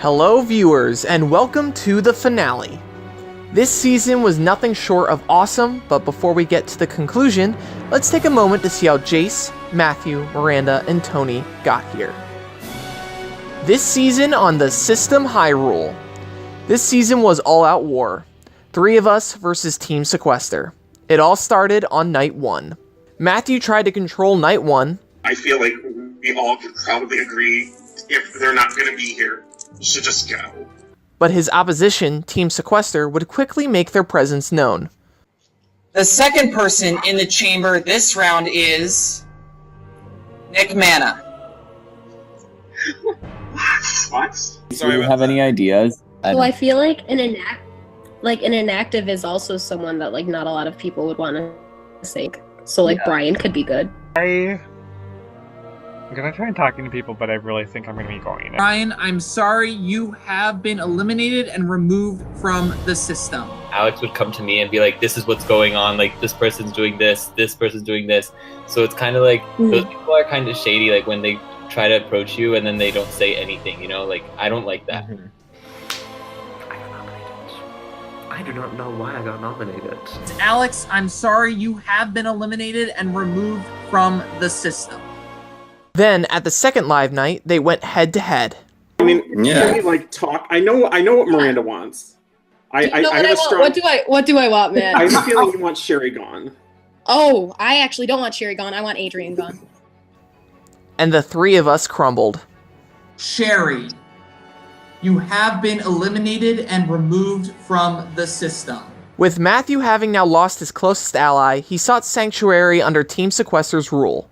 Hello viewers, and welcome to the finale. This season was nothing short of awesome, but before we get to the conclusion, let's take a moment to see how Jace, Matthew, Miranda, and Tony got here. This season on the System Hyrule. This season was all-out war. 3 of us versus Team Sequester. It all started on Night 1. Matthew tried to control Night 1. I feel like we all could probably agree if they're not going to be here, you should just go. But his opposition, Team Sequester, would quickly make their presence known. The second person in the chamber this round is Nick Mana. What? Do you have any ideas? So I feel like an inactive is also someone that not a lot of people would want to say. So Yeah. Brian could be good. I'm gonna try talking to people, but I really think I'm gonna be going in. Brian, I'm sorry, you have been eliminated and removed from the system. Alex would come to me and be like, this is what's going on, like this person's doing this person's doing this. So it's kind of like, those people are kind of shady, like when they try to approach you and then they don't say anything, you know, like I don't like that. Mm-hmm. I do not know why I got nominated. Alex, I'm sorry, you have been eliminated and removed from the system. Then, at the second live night, they went head-to-head. I mean, can we talk? I know what Miranda wants. I have a strong... What do I want, man? I have a feeling you want Sherry gone. Oh, I actually don't want Sherry gone. I want Adrian gone. And the 3 of us crumbled. Sherry, you have been eliminated and removed from the system. With Matthew having now lost his closest ally, he sought sanctuary under Team Sequester's rule.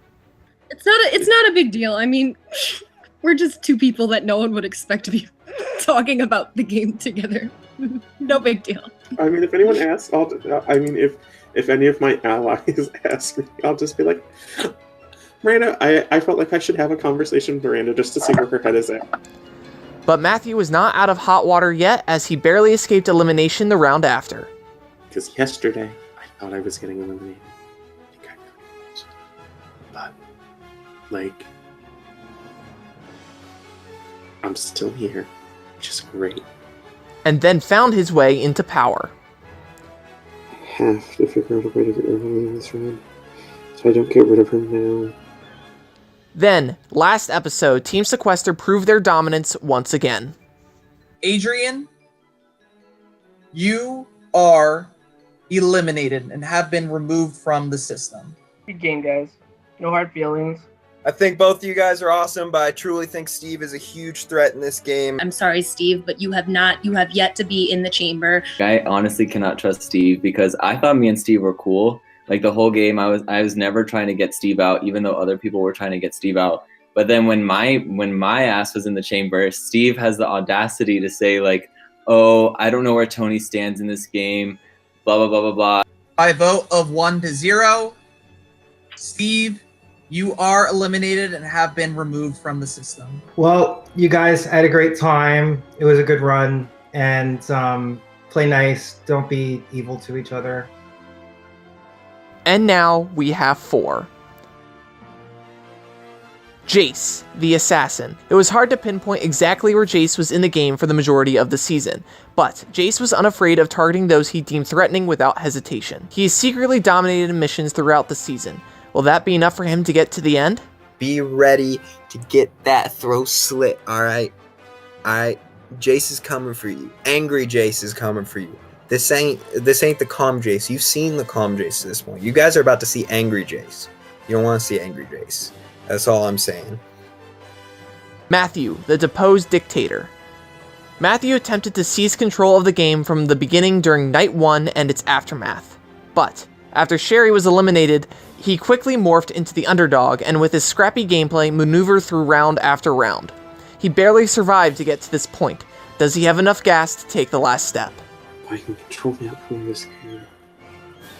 It's not a big deal. I mean, we're just 2 people that no one would expect to be talking about the game together. No big deal. I mean, if anyone asks, if any of my allies ask me, I'll just be like, Miranda, I felt like I should have a conversation with Miranda just to see where her head is at. But Matthew was not out of hot water yet, as he barely escaped elimination the round after. Because yesterday, I thought I was getting eliminated. I think I really was. But, I'm still here, which is great. And then found his way into power. I have to figure out a way to get rid of him in this round, so I don't get rid of him now. Then, last episode, Team Sequester proved their dominance once again. Adrian, you are eliminated and have been removed from the system. Good game, guys. No hard feelings. I think both of you guys are awesome, but I truly think Steve is a huge threat in this game. I'm sorry, Steve, but you have yet to be in the chamber. I honestly cannot trust Steve because I thought me and Steve were cool. Like the whole game, I was never trying to get Steve out, even though other people were trying to get Steve out. But then when my ass was in the chamber, Steve has the audacity to say like, "Oh, I don't know where Tony stands in this game," blah blah blah blah blah. By vote of 1-0, Steve, you are eliminated and have been removed from the system. Well, you guys had a great time. It was a good run, and play nice. Don't be evil to each other. And now we have 4. Jace, the assassin. It was hard to pinpoint exactly where Jace was in the game for the majority of the season, but Jace was unafraid of targeting those he deemed threatening without hesitation. He has secretly dominated missions throughout the season. Will that be enough for him to get to the end? Be ready to get that throat slit, alright? Alright? Jace is coming for you. Angry Jace is coming for you. This ain't the calm Jace. You've seen the calm Jace at this point. You guys are about to see angry Jace. You don't want to see angry Jace. That's all I'm saying. Matthew, the deposed dictator. Matthew attempted to seize control of the game from the beginning during Night 1 and its aftermath. But, after Sherry was eliminated, he quickly morphed into the underdog and with his scrappy gameplay maneuvered through round after round. He barely survived to get to this point. Does he have enough gas to take the last step? I can control the outcome of this game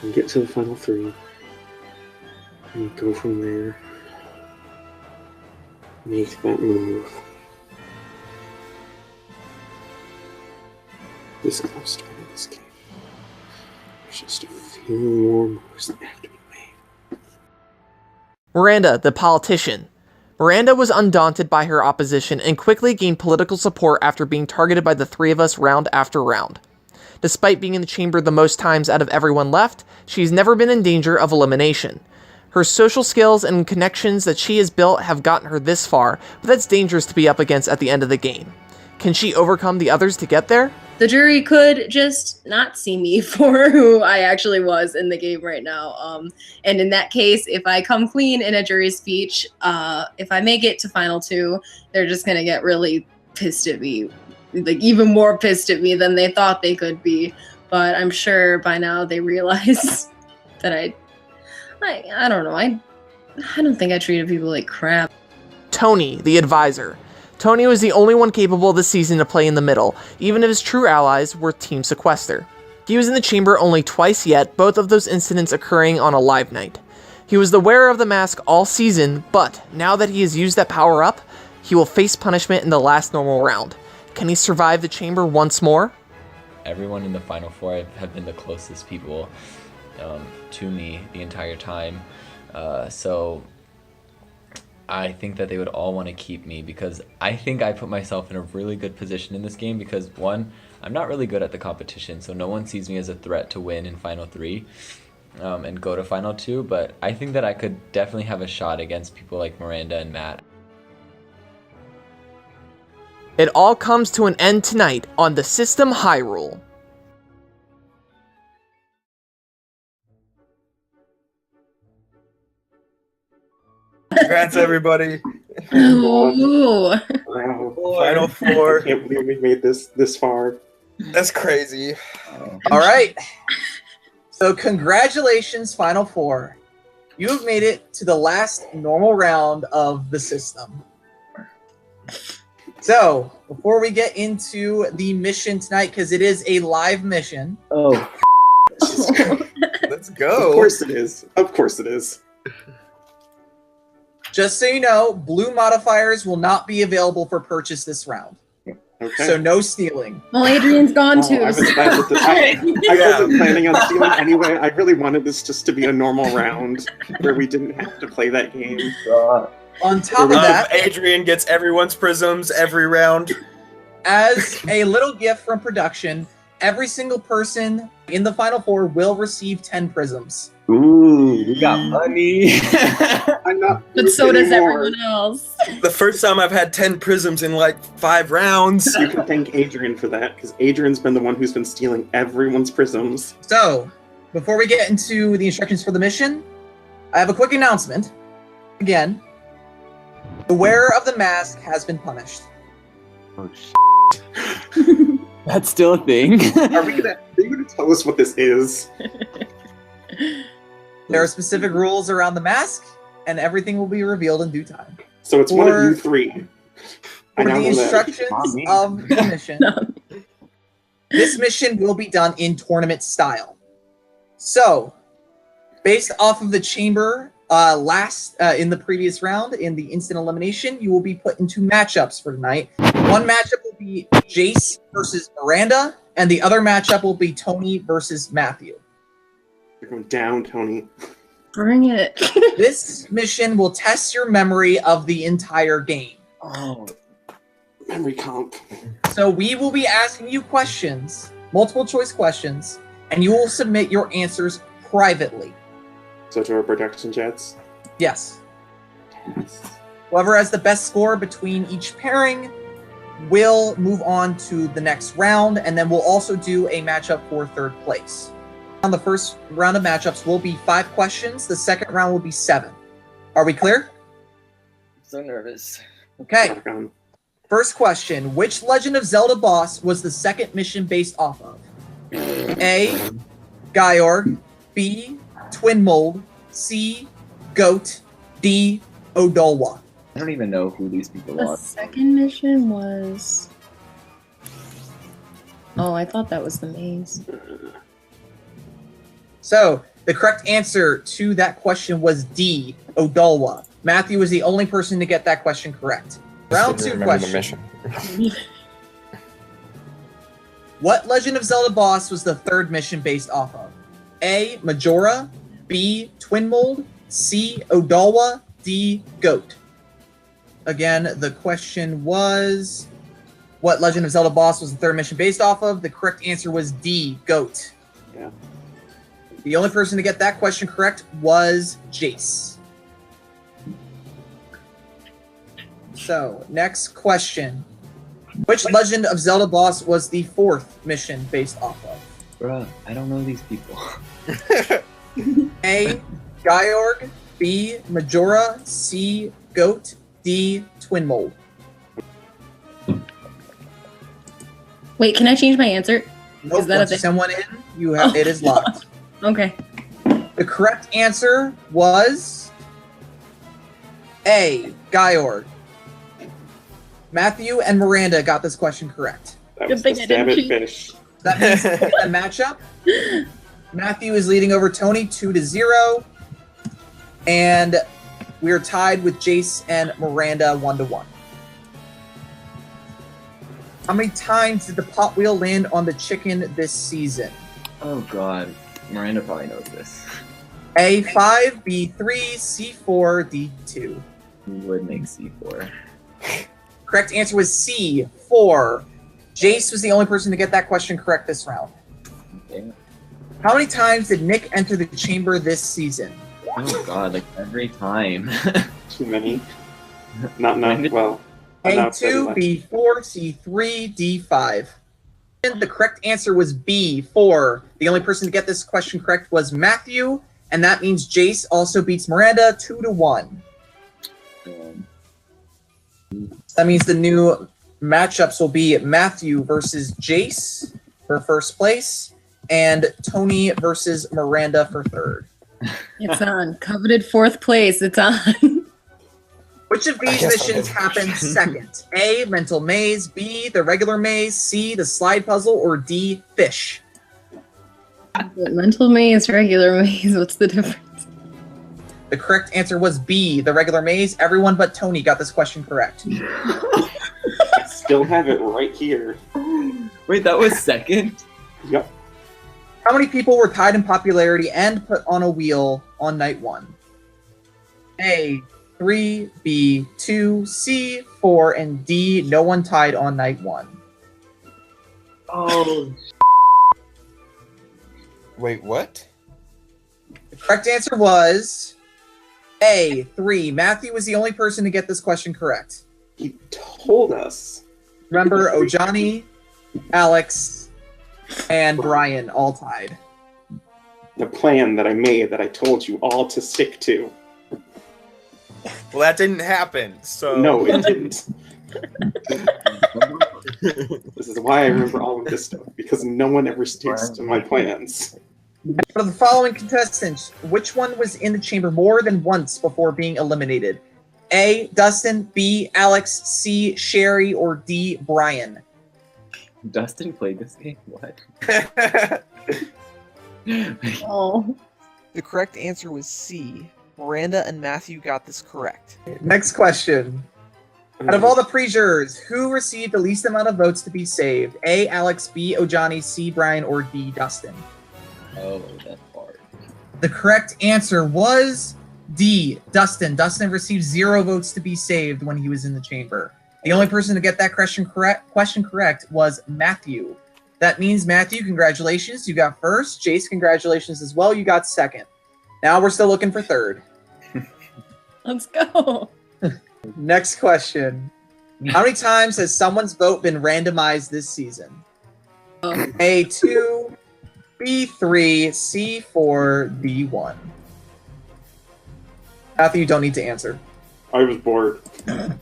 and get to the final 3 and go from there. Make that move. This close to winning this game. There's just a few more moves that have to be made. Miranda, the politician. Miranda was undaunted by her opposition and quickly gained political support after being targeted by the three of us round after round. Despite being in the chamber the most times out of everyone left, she's never been in danger of elimination. Her social skills and connections that she has built have gotten her this far, but that's dangerous to be up against at the end of the game. Can she overcome the others to get there? The jury could just not see me for who I actually was in the game right now. And in that case, if I come clean in a jury speech, if I make it to Final 2, they're just going to get really pissed at me. Like, even more pissed at me than they thought they could be. But I'm sure by now they realize that I don't know. I don't think I treated people like crap. Tony, the advisor. Tony was the only one capable this season to play in the middle, even if his true allies were Team Sequester. He was in the chamber only twice yet, both of those incidents occurring on a live night. He was the wearer of the mask all season, but now that he has used that power up, he will face punishment in the last normal round. Can he survive the chamber once more? Everyone in the Final Four have been the closest people to me the entire time. So I think that they would all want to keep me because I think I put myself in a really good position in this game because, one, I'm not really good at the competition, so no one sees me as a threat to win in Final 3 and go to Final 2, but I think that I could definitely have a shot against people like Miranda and Matt. It all comes to an end tonight on the System Hyrule. Congrats, everybody. Ooh. Wow. Final Four. I can't believe we made this far. That's crazy. All right. So congratulations, Final Four. You have made it to the last normal round of the system. So before we get into the mission tonight, because it is a live mission. Oh. Let's go. Of course it is. Of course it is. Just so you know, blue modifiers will not be available for purchase this round. Okay. So no stealing. Well, Adrian's gone Oh, too. I wasn't planning on stealing anyway. I really wanted this just to be a normal round where we didn't have to play that game. On top of that, Adrian gets everyone's prisms every round. as a little gift from production, every single person in the Final Four will receive 10 prisms. Ooh, we got money. I'm not. But so does anymore. everyone else. The first time I've had 10 prisms in like 5 rounds. You can thank Adrian for that, because Adrian's been the one who's been stealing everyone's prisms. So, before we get into the instructions for the mission, I have a quick announcement. Again, the wearer of the mask has been punished. Oh, that's still a thing. Are you gonna tell us what this is? There are specific rules around the mask, and everything will be revealed in due time. So it's one of you three. For the instructions of the mission, this mission will be done in tournament style. So, based off of the chamber in the previous round, in the instant elimination, you will be put into matchups for tonight. One matchup will be Jace versus Miranda, and the other matchup will be Tony versus Matthew. You're going down, Tony. Bring it. This mission will test your memory of the entire game. Oh, memory comp. So we will be asking you questions, multiple choice questions, and you will submit your answers privately. So to our production chats? Yes. Whoever has the best score between each pairing will move on to the next round, and then we'll also do a matchup for third place. On the first round of matchups will be 5 questions. The second round will be 7. Are we clear? I'm so nervous. Okay. First question. Which Legend of Zelda boss was the second mission based off of? A. Georg. B. Twin Mold. C. Goat. D. Odolwa. I don't even know who these people The are. second mission was... Oh, I thought that was the maze. So, the correct answer to that question was D. Odolwa. Matthew was the only person to get that question correct. Round 2 question. What Legend of Zelda boss was the third mission based off of? A. Majora. B. Twin Mold. C. Odolwa. D. Goat. Again, the question was, what Legend of Zelda boss was the third mission based off of? The correct answer was D, Goat. Yeah. The only person to get that question correct was Jace. So, next question. Which Legend of Zelda boss was the fourth mission based off of? Bruh, I don't know these people. A, Gyorg, B, Majora, C, Goat, D, Twin Mold. Wait, can I change my answer? Nope, Is that once a you thing? send one in, you have it is locked. Okay. The correct answer was A, Gyorg. Matthew and Miranda got this question correct. That Good was thing the I didn't stab it cheat. finish. That means in the matchup, Matthew is leading over Tony 2-0, and we are tied with Jace and Miranda 1-1. How many times did the pot wheel land on the chicken this season? Oh god, Miranda probably knows this. A, 5, B, 3, C, 4, D, 2. Who would make C4? Correct answer was C, 4. Jace was the only person to get that question correct this round. Okay. How many times did Nick enter the chamber this season? Oh god, like every time. Too many. Not well. A2, B4, C3, D5. And the correct answer was B4. The only person to get this question correct was Matthew, and that means Jace also beats Miranda 2-1. That means the new matchups will be Matthew versus Jace for first place, and Tony versus Miranda for third. It's on. Coveted fourth place. It's on. Which of these missions happened second? A, mental maze, B, the regular maze, C, the slide puzzle, or D, fish? Mental maze, regular maze. What's the difference? The correct answer was B, the regular maze. Everyone but Tony got this question correct. I still have it right here. Wait, that was second? Yep. How many people were tied in popularity and put on a wheel on night 1? A, 3, B, 2, C, 4, and D, no one tied on night 1. Oh. Wait, what? The correct answer was A, 3. Matthew was the only person to get this question correct. He told us. Remember, Ojani, Alex, and Brian all tied. The plan that I made that I told you all to stick to. Well, that didn't happen, so... No, it didn't. This is why I remember all of this stuff, because no one ever sticks to my plans. For the following contestants, which one was in the chamber more than once before being eliminated? A, Dustin, B, Alex, C, Sherry, or D, Brian? Dustin played this game? What? Oh. The correct answer was C. Miranda and Matthew got this correct. Next question. Out of all the pre-jurors, who received the least amount of votes to be saved? A, Alex, B, Ojani, C, Brian, or D, Dustin? Oh, that's hard. The correct answer was D, Dustin. Dustin received 0 votes to be saved when he was in the chamber. The only person to get that question correct was Matthew. That means, Matthew, congratulations. You got first. Jace, congratulations as well. You got second. Now we're still looking for third. Let's go. Next question. How many times has someone's vote been randomized this season? A2, B3, C4, D1. Matthew, you don't need to answer. I was bored. I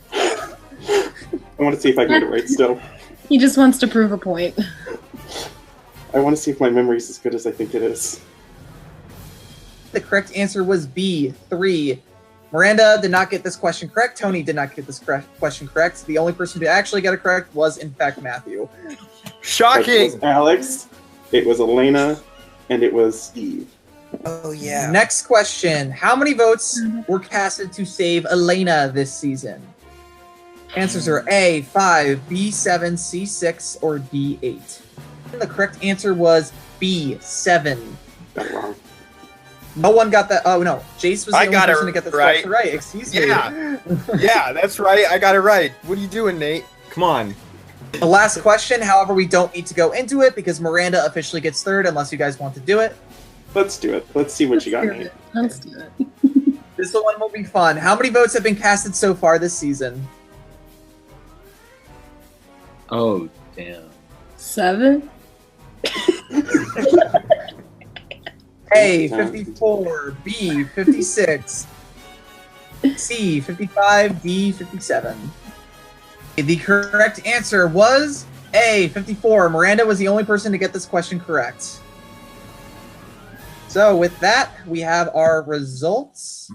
want to see if I can get it right still. He just wants to prove a point. I want to see if my memory is as good as I think it is. The correct answer was B3. Miranda did not get this question correct. Tony did not get this question correct. The only person to actually get it correct was, in fact, Matthew. Shocking! It was Alex, it was Elena, and it was Steve. Oh, yeah. Next question. How many votes were casted to save Elena this season? Answers are A, 5, B, 7, C, 6, or D, 8. The correct answer was B, 7. Got it wrong. No one got that. Oh no, Jace was the I only got it person to get this right. question right. Excuse me. Yeah, that's right. I got it right. What are you doing, Nate? Come on. The last question, however, we don't need to go into it because Miranda officially gets third unless you guys want to do it. Let's do it. Let's see what you got, Nate. Let's do it. This one will be fun. How many votes have been casted so far this season? Oh, damn. 7? A, 54. B, 56. C, 55. D, 57. The correct answer was A, 54. Miranda was the only person to get this question correct. So with that, we have our results.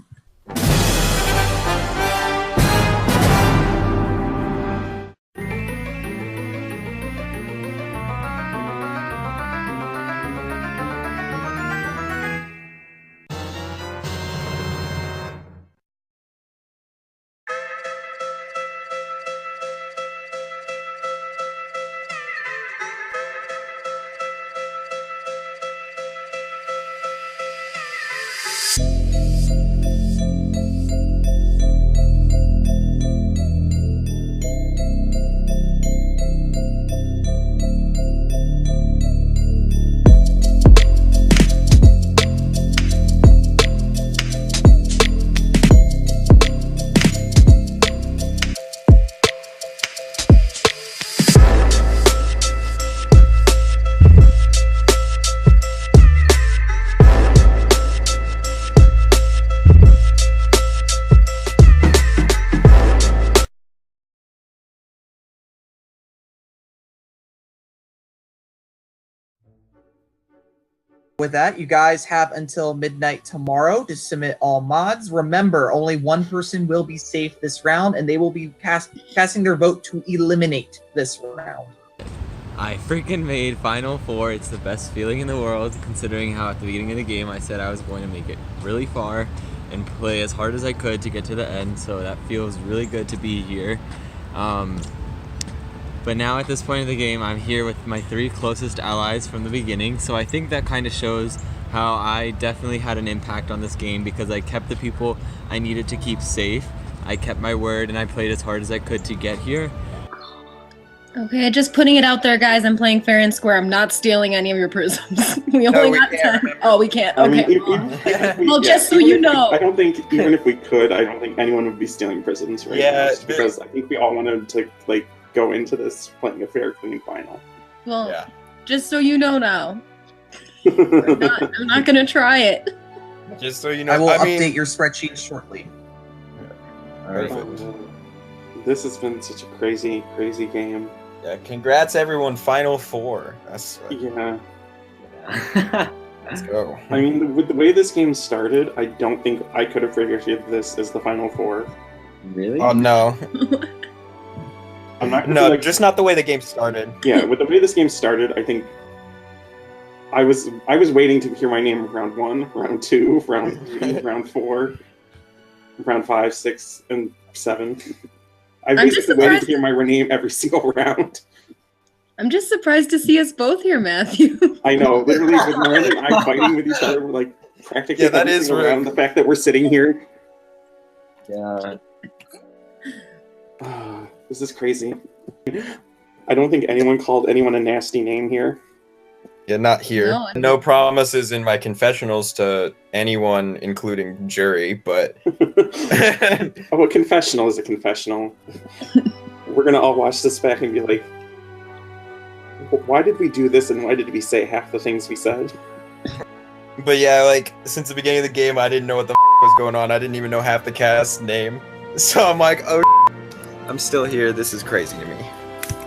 With that, you guys have until midnight tomorrow to submit all mods. Remember, only one person will be safe this round, and they will be casting their vote to eliminate this round. I freaking made Final Four. It's the best feeling in the world, considering how at the beginning of the game I said I was going to make it really far and play as hard as I could to get to the end, so that feels really good to be here. But now at this point in the game, I'm here with my 3 closest allies from the beginning, so I think that kind of shows how I definitely had an impact on this game because I kept the people I needed to keep safe. I kept my word and I played as hard as I could to get here. Okay, just putting it out there, guys. I'm playing fair and square. I'm not stealing any of your prisms. We only got 10. Oh, we can't. Okay. I mean, Well, just so you know. I don't think, even if we could, I don't think anyone would be stealing prisons right now. Just because I think we all wanted to, like, go into this playing a fair, clean final. Well, just so you know now. I'm not going to try it. Just so you know. I will update your spreadsheet shortly. This has been such a crazy, crazy game. Yeah, congrats everyone, Final Four. That's yeah. Let's go. I mean, with the way this game started, I don't think I could have predicted this as the Final Four. Really? Oh no. I'm not no, just not the way the game started. Yeah, with the way this game started, I think I was waiting to hear my name round 1, round 2, round 3, round 4, round 5, 6, and 7. I basically waited to hear my name every single round. I'm just surprised to see us both here, Matthew. I know, literally, with Miranda and I fighting with each other, we're like practically every single round. The fact that we're sitting here. Yeah. This is crazy. I don't think anyone called anyone a nasty name here. Yeah, not here. No promises in my confessionals to anyone, including jury, but... Oh, a confessional is a confessional. We're gonna all watch this back and be like, why did we do this and why did we say half the things we said? But yeah, like, since the beginning of the game, I didn't know what the was going on. I didn't even know half the cast's name. So I'm like, oh, I'm still here. This is crazy to me.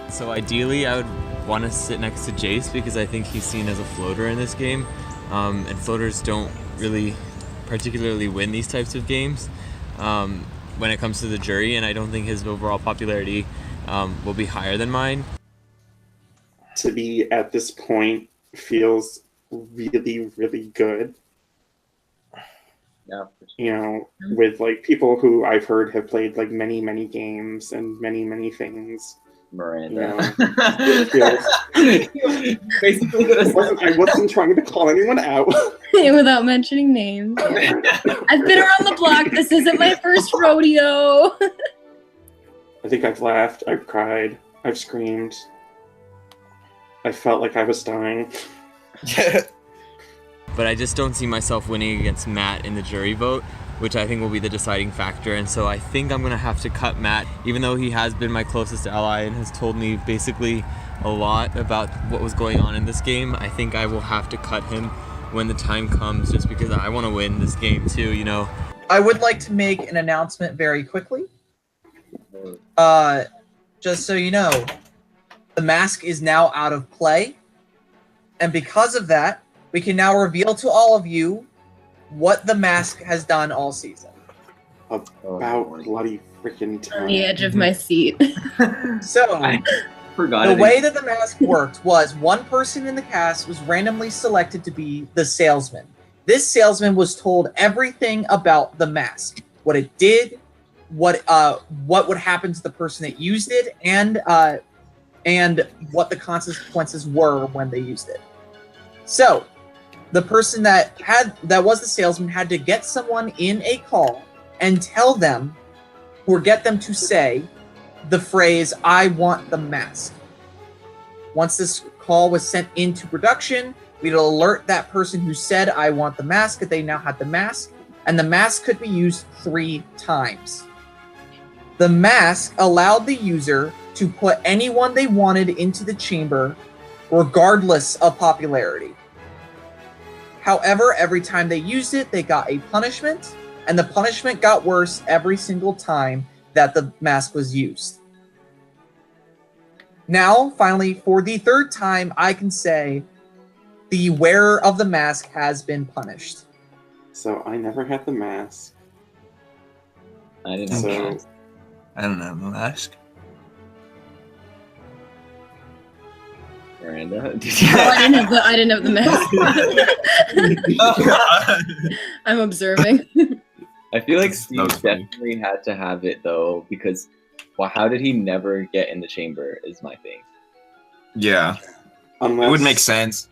So ideally, I would want to sit next to Jace because I think he's seen as a floater in this game, and floaters don't really particularly win these types of games when it comes to the jury, and I don't think his overall popularity will be higher than mine. To be at this point feels really, really good. Yeah. You know, with like people who I've heard have played like many, many games and many, many things. Miranda. Basically, I wasn't trying to call anyone out. Without mentioning names. I've been around the block. This isn't my first rodeo. I think I've laughed, I've cried, I've screamed. I felt like I was dying. But I just don't see myself winning against Matt in the jury vote, which I think will be the deciding factor. And so I think I'm going to have to cut Matt, even though he has been my closest ally and has told me basically a lot about what was going on in this game. I think I will have to cut him when the time comes, just because I want to win this game too, you know. I would like to make an announcement very quickly. Just so you know, the mask is now out of play. And because of that, we can now reveal to all of you what the mask has done all season. About bloody freaking time. On the edge of my seat. So, the way that the mask worked was one person in the cast was randomly selected to be the salesman. This salesman was told everything about the mask, what it did, what would happen to the person that used it, and what the consequences were when they used it. So, the person that was the salesman had to get someone in a call and tell them, or get them to say the phrase, "I want the mask." Once this call was sent into production, we'd alert that person who said, "I want the mask," that they now had the mask, and the mask could be used 3 times. The mask allowed the user to put anyone they wanted into the chamber, regardless of popularity. However, every time they used it, they got a punishment, and the punishment got worse every single time that the mask was used. Now, finally, for the 3rd time, I can say the wearer of the mask has been punished. So I never had the mask. I didn't have the mask. I don't have the mask. Miranda? I didn't have the mask. I'm observing. I feel like Steve definitely had to have it though, because how did he never get in the chamber is my thing. Yeah. Unless... It would make sense.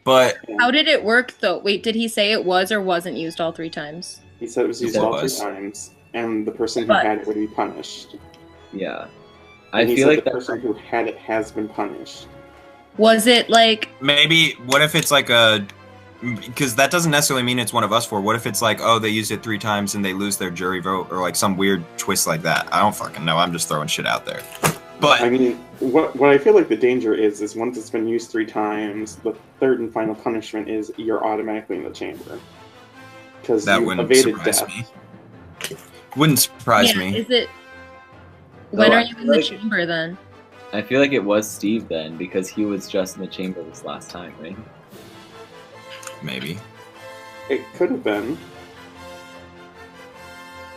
But how did it work though? Wait, did he say it was or wasn't used all 3 times? He said it was used all 3 times, and the person who had it would be punished. Yeah. And I feel like the person who had it has been punished. Was it like... Maybe, what if it's like a... Because that doesn't necessarily mean it's one of us 4. What if it's like, oh, they used it 3 times and they lose their jury vote, or like some weird twist like that? I don't fucking know. I'm just throwing shit out there. But I mean, what I feel like the danger is once it's been used 3 times, the 3rd and final punishment is you're automatically in the chamber. Because that you wouldn't evaded surprise death. me. Wouldn't surprise me. Is it... When are you in the chamber then? I feel like it was Steve then, because he was just in the chamber this last time, right? Maybe. It could have been.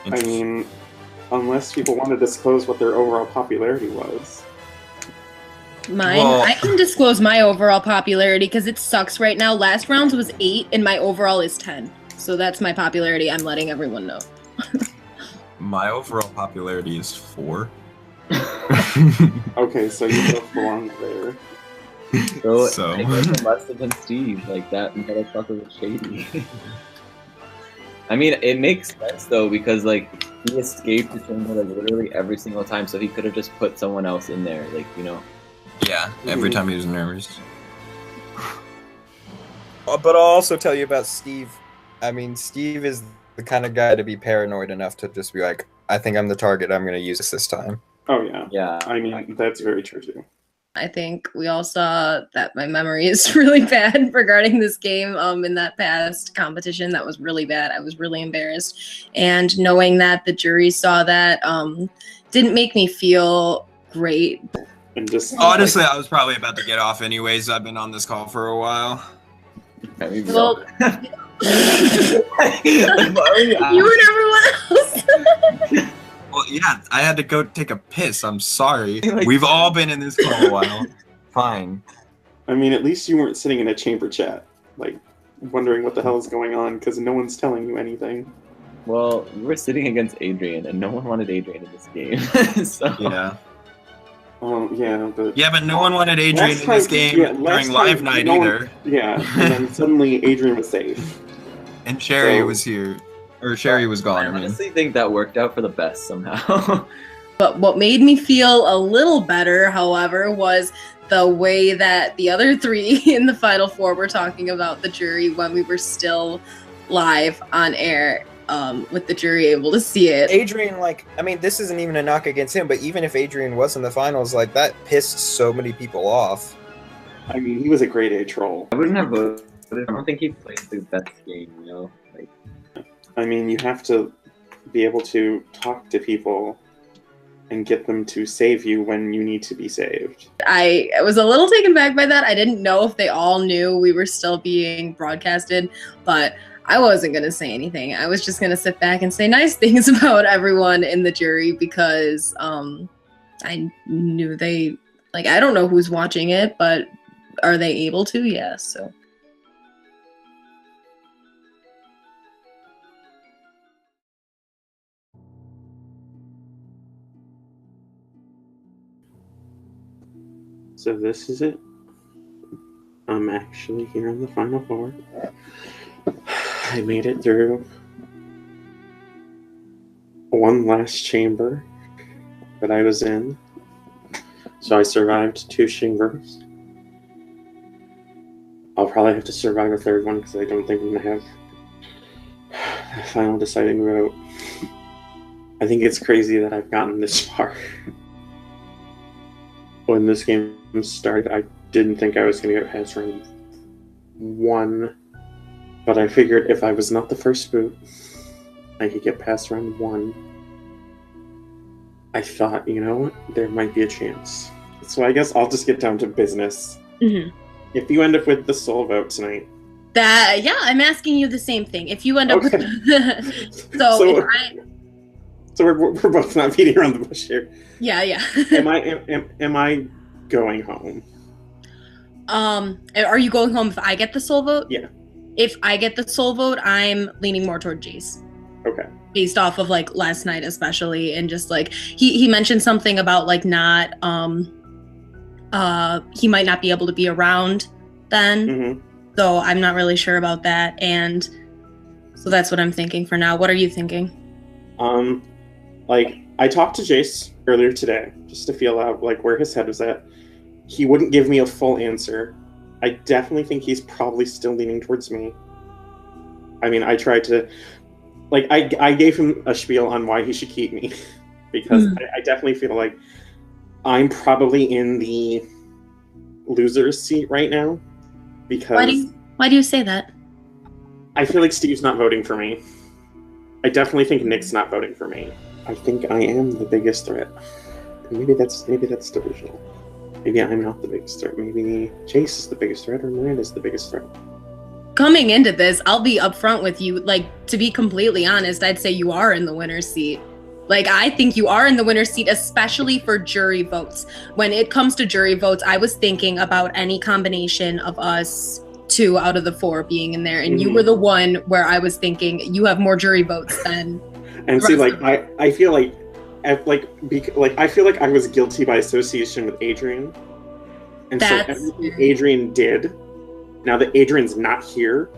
I mean, unless people want to disclose what their overall popularity was. Mine? I can disclose my overall popularity because it sucks right now. Last round was 8 and my overall is 10. So that's my popularity. I'm letting everyone know. My overall popularity is 4. Okay, so you both belong there. So I guess it must have been Steve. Like, that motherfucker was shady. I mean, it makes sense though, because like he escaped the chamber like literally every single time, so he could have just put someone else in there, like, you know. Yeah, every time he was nervous. But I'll also tell you about Steve. I mean, Steve is the kind of guy to be paranoid enough to just be like, I think I'm the target, I'm going to use this time. Oh, yeah. Yeah. I mean, that's very true, too. I think we all saw that my memory is really bad regarding this game in that past competition. That was really bad. I was really embarrassed. And knowing that the jury saw that didn't make me feel great. And just honestly, I was probably about to get off anyways. I've been on this call for a while. Well, you and everyone else. Well, yeah, I had to go take a piss. I'm sorry. We've all been in this for a while. Fine. I mean, at least you weren't sitting in a chamber chat, like, wondering what the hell is going on, because no one's telling you anything. Well, we were sitting against Adrian, and no one wanted Adrian in this game. So. Yeah. But no one wanted Adrian in this game during live night either. And then suddenly Adrian was safe. And Sherry was here. Or Sherry was gone, I honestly think that worked out for the best somehow. But what made me feel a little better, however, was the way that the other three in the Final Four were talking about the jury when we were still live on air, with the jury able to see it. Adrian, this isn't even a knock against him, but even if Adrian was in the finals, that pissed so many people off. I mean, he was a grade A troll. I wouldn't have voted. I don't think he played the best game, I mean, you have to be able to talk to people and get them to save you when you need to be saved. I was a little taken back by that. I didn't know if they all knew we were still being broadcasted, but I wasn't going to say anything. I was just going to sit back and say nice things about everyone in the jury because I knew they, I don't know who's watching it, but are they able to? Yeah, so. So this is it. I'm actually here on the Final Four. I made it through one last chamber that I was in. So I survived 2 chambers. I'll probably have to survive a 3rd one because I don't think I'm going to have a final deciding vote. I think it's crazy that I've gotten this far. When this game started, I didn't think I was going to get past round 1, but I figured if I was not the first boot, I could get past round 1. I thought, you know what, there might be a chance. So I guess I'll just get down to business. Mm-hmm. If you end up with the soul vote tonight. I'm asking you the same thing. If you end up with So we're both not beating around the bush here. Yeah. Am I going home? Are you going home if I get the soul vote? Yeah. If I get the soul vote, I'm leaning more toward Jace. Okay. Based off of last night especially, and just he mentioned something about not he might not be able to be around then. Mm-hmm. So I'm not really sure about that, and so that's what I'm thinking for now. What are you thinking? I talked to Jace earlier today just to feel out where his head was at. He wouldn't give me a full answer. I definitely think he's probably still leaning towards me. I mean, I tried to I gave him a spiel on why he should keep me because I definitely feel like I'm probably in the loser's seat right now because why do you say that? I feel like Steve's not voting for me. I definitely think Nick's not voting for me. I think I am the biggest threat. Maybe that's delusional. Maybe I'm not the biggest threat. Maybe Chase is the biggest threat or Miranda's the biggest threat. Coming into this, I'll be upfront with you. To be completely honest, I'd say you are in the winner's seat. I think you are in the winner's seat, especially for jury votes. When it comes to jury votes, I was thinking about any combination of us 2 out of the 4 being in there, and you were the one where I was thinking you have more jury votes than. And see, I feel I feel like I was guilty by association with Adrian, and so everything Adrian did. Now that Adrian's not here,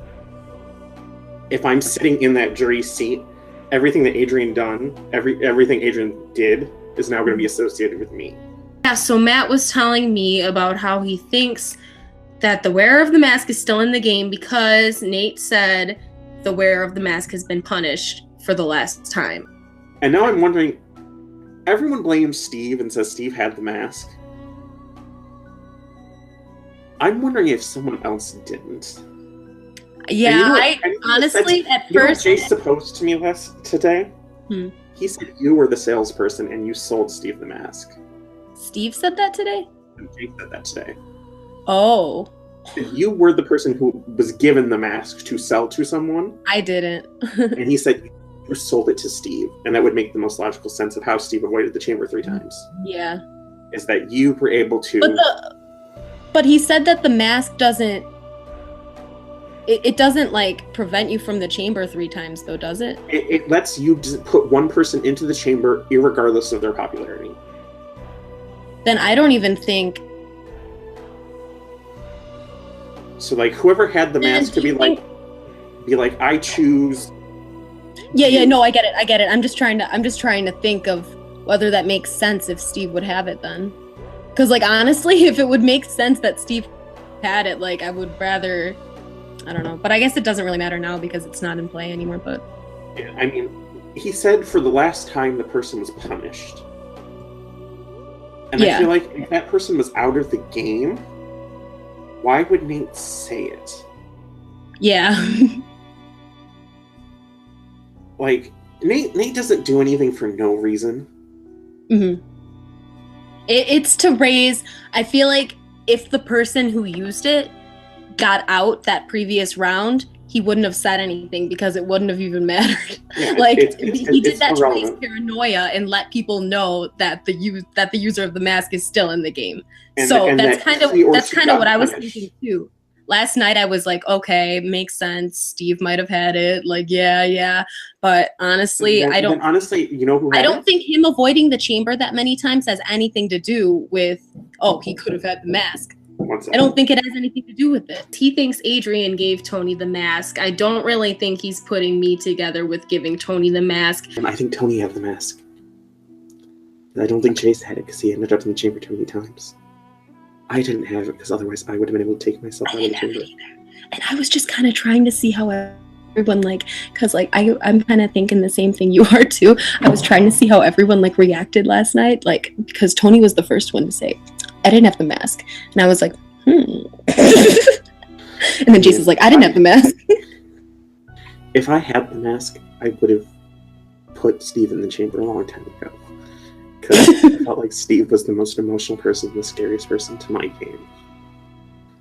if I'm sitting in that jury seat, everything that Adrian done, everything Adrian did is now going to be associated with me. Yeah. So Matt was telling me about how he thinks that the wearer of the mask is still in the game because Nate said the wearer of the mask has been punished for the last time. And now I'm wondering, everyone blames Steve and says Steve had the mask. I'm wondering if someone else didn't. Yeah, honestly, at first... Jay proposed to me today. He said you were the salesperson and you sold Steve the mask. Steve said that today? Jay said that today. Oh. You were the person who was given the mask to sell to someone. I didn't. And he said you sold it to Steve. And that would make the most logical sense of how Steve avoided the chamber 3 times. Yeah. Is that you were able to... But he said that the mask doesn't... It doesn't, prevent you from the chamber 3 times, though, does it? It lets you put one person into the chamber irregardless of their popularity. then I don't even think. So like whoever had the mask could be like, I choose. Yeah, no, I get it. I'm just trying to think of whether that makes sense if Steve would have it then. Because like honestly, if it would make sense that Steve had it, like I would rather, I don't know. But I guess it doesn't really matter now because it's not in play anymore. But yeah, I mean, he said for the last time the person was punished. And I feel like if that person was out of the game, why would Nate say it? Yeah. Like, Nate doesn't do anything for no reason. Mm-hmm. It's to raise... I feel like if the person who used it got out that previous round, he wouldn't have said anything because it wouldn't have even mattered. Yeah, like he did that to raise irrelevant. paranoia and let people know that the user of the mask is still in the game. And so that's that kind of he or she got what I was punished. thinking too. Last night I was like, okay, makes sense. Steve might have had it. Like, yeah. But honestly, I don't. Honestly, you know who? I don't think him avoiding the chamber that many times has anything to do with. Oh, he could have had the mask. I don't think it has anything to do with it. He thinks Adrian gave Tony the mask. I don't really think he's putting me together with giving Tony the mask. And I think Tony had the mask. I don't think Chase had it because he ended up in the chamber too many times. I didn't have it because otherwise I would have been able to take myself out of the chamber. And I was just kind of trying to see how everyone because I'm kind of thinking the same thing you are too. I was trying to see how everyone reacted last night, because Tony was the first one to say, I didn't have the mask. And I was like, And then Jason's like, I didn't have the mask. If I had the mask, I would have put Steve in the chamber a long time ago. Because I felt like Steve was the most emotional person, the scariest person to my game.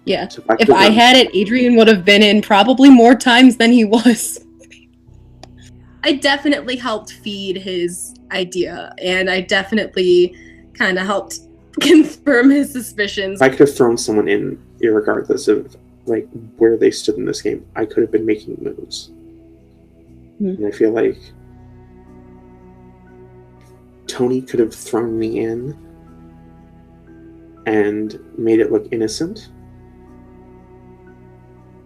Yeah. So if I had it, Adrian would have been in probably more times than he was. I definitely helped feed his idea, and I definitely kind of helped confirm his suspicions. If I could have thrown someone in, irregardless of where they stood in this game, I could have been making moves. And I feel like Tony could have thrown me in and made it look innocent.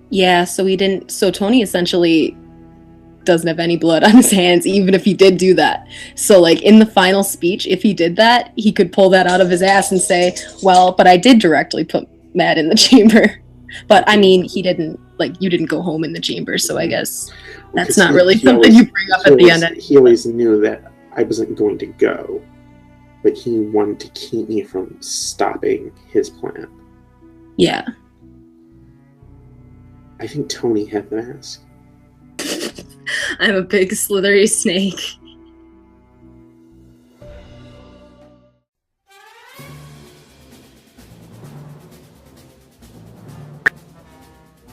Yeah, so Tony essentially doesn't have any blood on his hands, even if he did do that. So in the final speech, if he did that, he could pull that out of his ass and say, well, but I did directly put Matt in the chamber. But I mean, he didn't, you didn't go home in the chamber, so I guess that's not really something you bring up at the end. He always knew that I wasn't going to go, but he wanted to keep me from stopping his plan. Yeah. I think Tony had the mask. I'm a big slithery snake.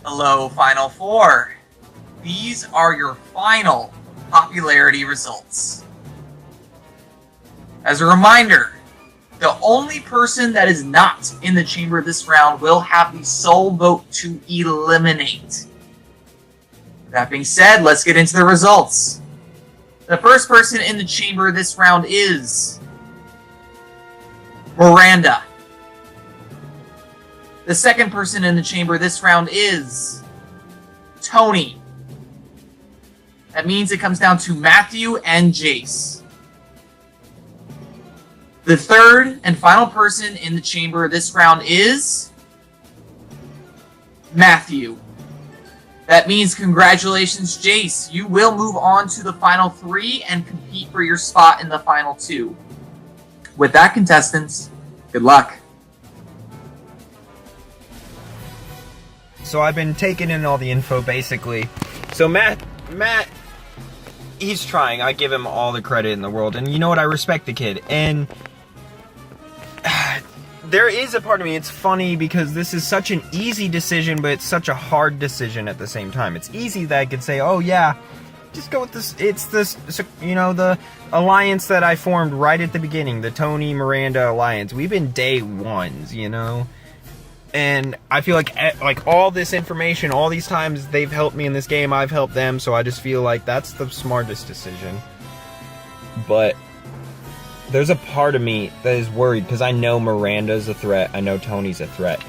Hello, Final Four. These are your final popularity results. As a reminder, the only person that is not in the chamber this round will have the sole vote to eliminate. That being said, let's get into the results. The first person in the chamber this round is Miranda. The second person in the chamber this round is Tony. That means it comes down to Matthew and Jace. The third and final person in the chamber this round is Matthew. That means congratulations, Jace. You will move on to the final three and compete for your spot in the final two. With that, contestants, good luck. So I've been taking in all the info, basically. So Matt, he's trying. I give him all the credit in the world. And you know what? I respect the kid. And there is a part of me, it's funny because this is such an easy decision, but it's such a hard decision at the same time. It's easy that I could say, oh yeah, just go with this. It's this, the alliance that I formed right at the beginning, the Tony Miranda alliance. We've been day ones, And I feel like all this information, all these times they've helped me in this game, I've helped them, so I just feel like that's the smartest decision. But there's a part of me that is worried because I know Miranda's a threat. I know Tony's a threat.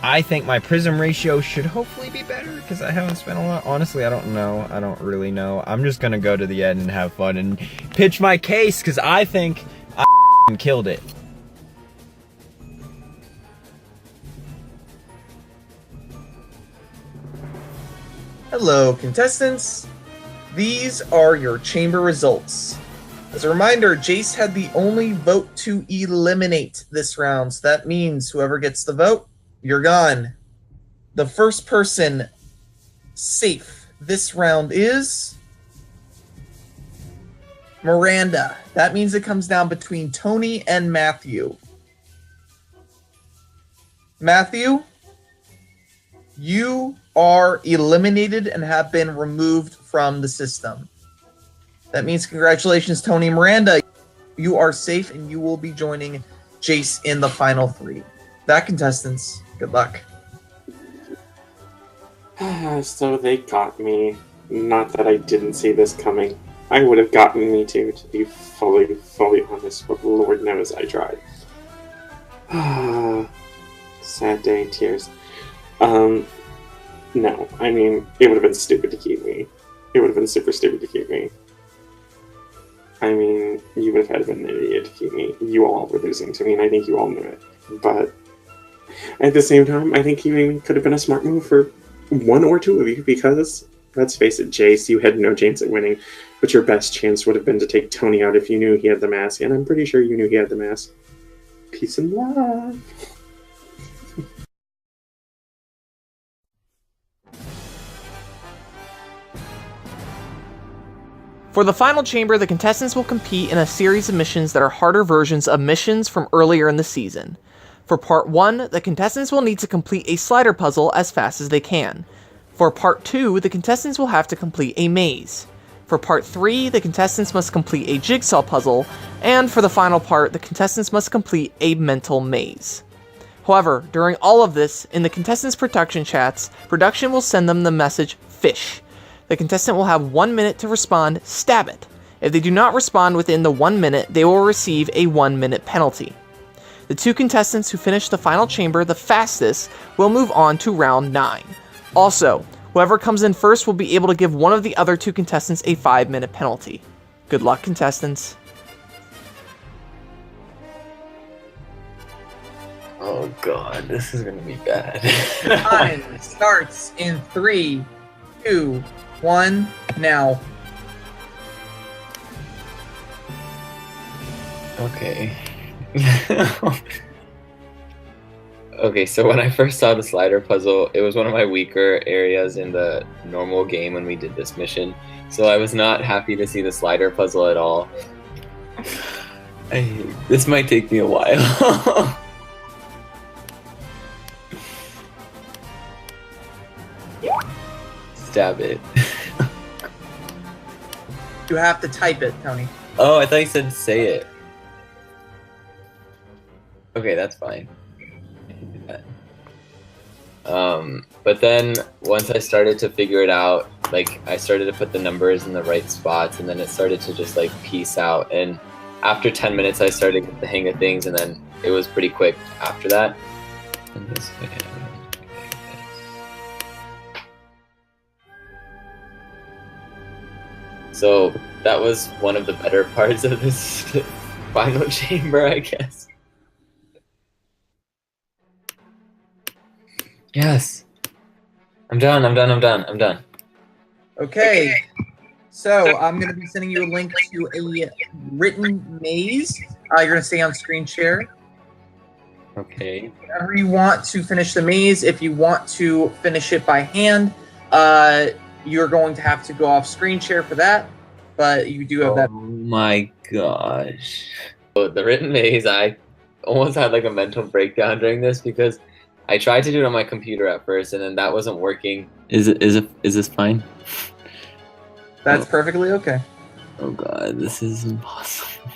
I think my prism ratio should hopefully be better because I haven't spent a lot. Honestly, I don't know. I don't really know. I'm just going to go to the end and have fun and pitch my case because I think I killed it. Hello, contestants. These are your chamber results. As a reminder, Jace had the only vote to eliminate this round, so that means whoever gets the vote, you're gone. The first person safe this round is Miranda. That means it comes down between Tony and Matthew. Matthew, you are eliminated and have been removed from the system. That means congratulations, Tony and Miranda. You are safe and you will be joining Jace in the final 3. That, contestants, good luck. So they got me. Not that I didn't see this coming. I would have gotten me too, to be fully honest, but Lord knows I tried. Sad day, tears. No, I mean, it would have been stupid to keep me. It would have been super stupid to keep me. I mean, you would have had to be an idiot to keep me. You all were losing to me, and I think you all knew it. But at the same time, I think keeping could have been a smart move for one or two of you, because, let's face it, Jace, you had no chance at winning, but your best chance would have been to take Tony out if you knew he had the mask, and I'm pretty sure you knew he had the mask. Peace and love. For the final chamber, the contestants will compete in a series of missions that are harder versions of missions from earlier in the season. For part 1, the contestants will need to complete a slider puzzle as fast as they can. For part 2, the contestants will have to complete a maze. For part 3, the contestants must complete a jigsaw puzzle, and for the final part, the contestants must complete a mental maze. However, during all of this, in the contestants' production chats, production will send them the message "fish." The contestant will have 1 minute to respond, "stab it." If they do not respond within the 1 minute, they will receive a 1 minute penalty. The 2 contestants who finish the final chamber the fastest will move on to round 9. Also, whoever comes in first will be able to give one of the other 2 contestants a 5-minute penalty. Good luck, contestants. Oh god, this is gonna be bad. Time starts in 3, 2, 1, now. Okay. Okay, so when I first saw the slider puzzle, it was one of my weaker areas in the normal game when we did this mission. So I was not happy to see the slider puzzle at all. This might take me a while. Stab it. You have to type it, Tony. Oh, I thought you said say it. Okay, that's fine. But then once I started to figure it out, like I started to put the numbers in the right spots, and then it started to just like piece out. And after 10 minutes, I started to get the hang of things, and then it was pretty quick after that. And this way. So that was one of the better parts of this final chamber, I guess. Yes. I'm done. Okay. So I'm going to be sending you a link to a written maze. You're going to stay on screen share. Okay. Whenever you want to finish the maze, if you want to finish it by hand, you're going to have to go off screen share for that, but you do have that. Oh my gosh. So the written maze, I almost had like a mental breakdown during this because I tried to do it on my computer at first and then that wasn't working. Is this fine? That's perfectly okay. Oh god, this is impossible.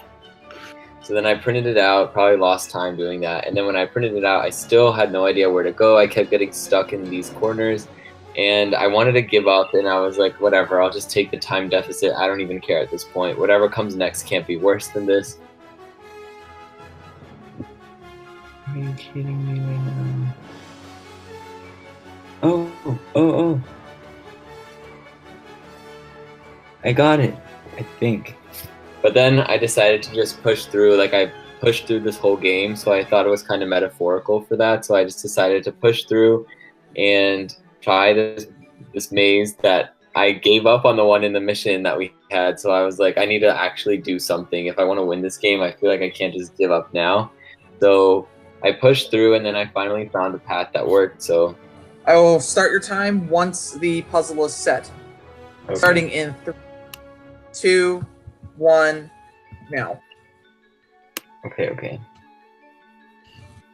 So then I printed it out, probably lost time doing that. And then when I printed it out, I still had no idea where to go. I kept getting stuck in these corners. And I wanted to give up, and I was like, whatever, I'll just take the time deficit. I don't even care at this point. Whatever comes next can't be worse than this. Are you kidding me right now? Oh. I got it, I think. But then I decided to just push through, like I pushed through this whole game, so I thought it was kind of metaphorical for that, so I just decided to push through and try this maze that I gave up on the one in the mission that we had, so I was like, I need to actually do something. If I want to win this game, I feel like I can't just give up now. So I pushed through, and then I finally found a path that worked, so... I will start your time once the puzzle is set. Okay. Starting in 3, 2, 1, now. Okay.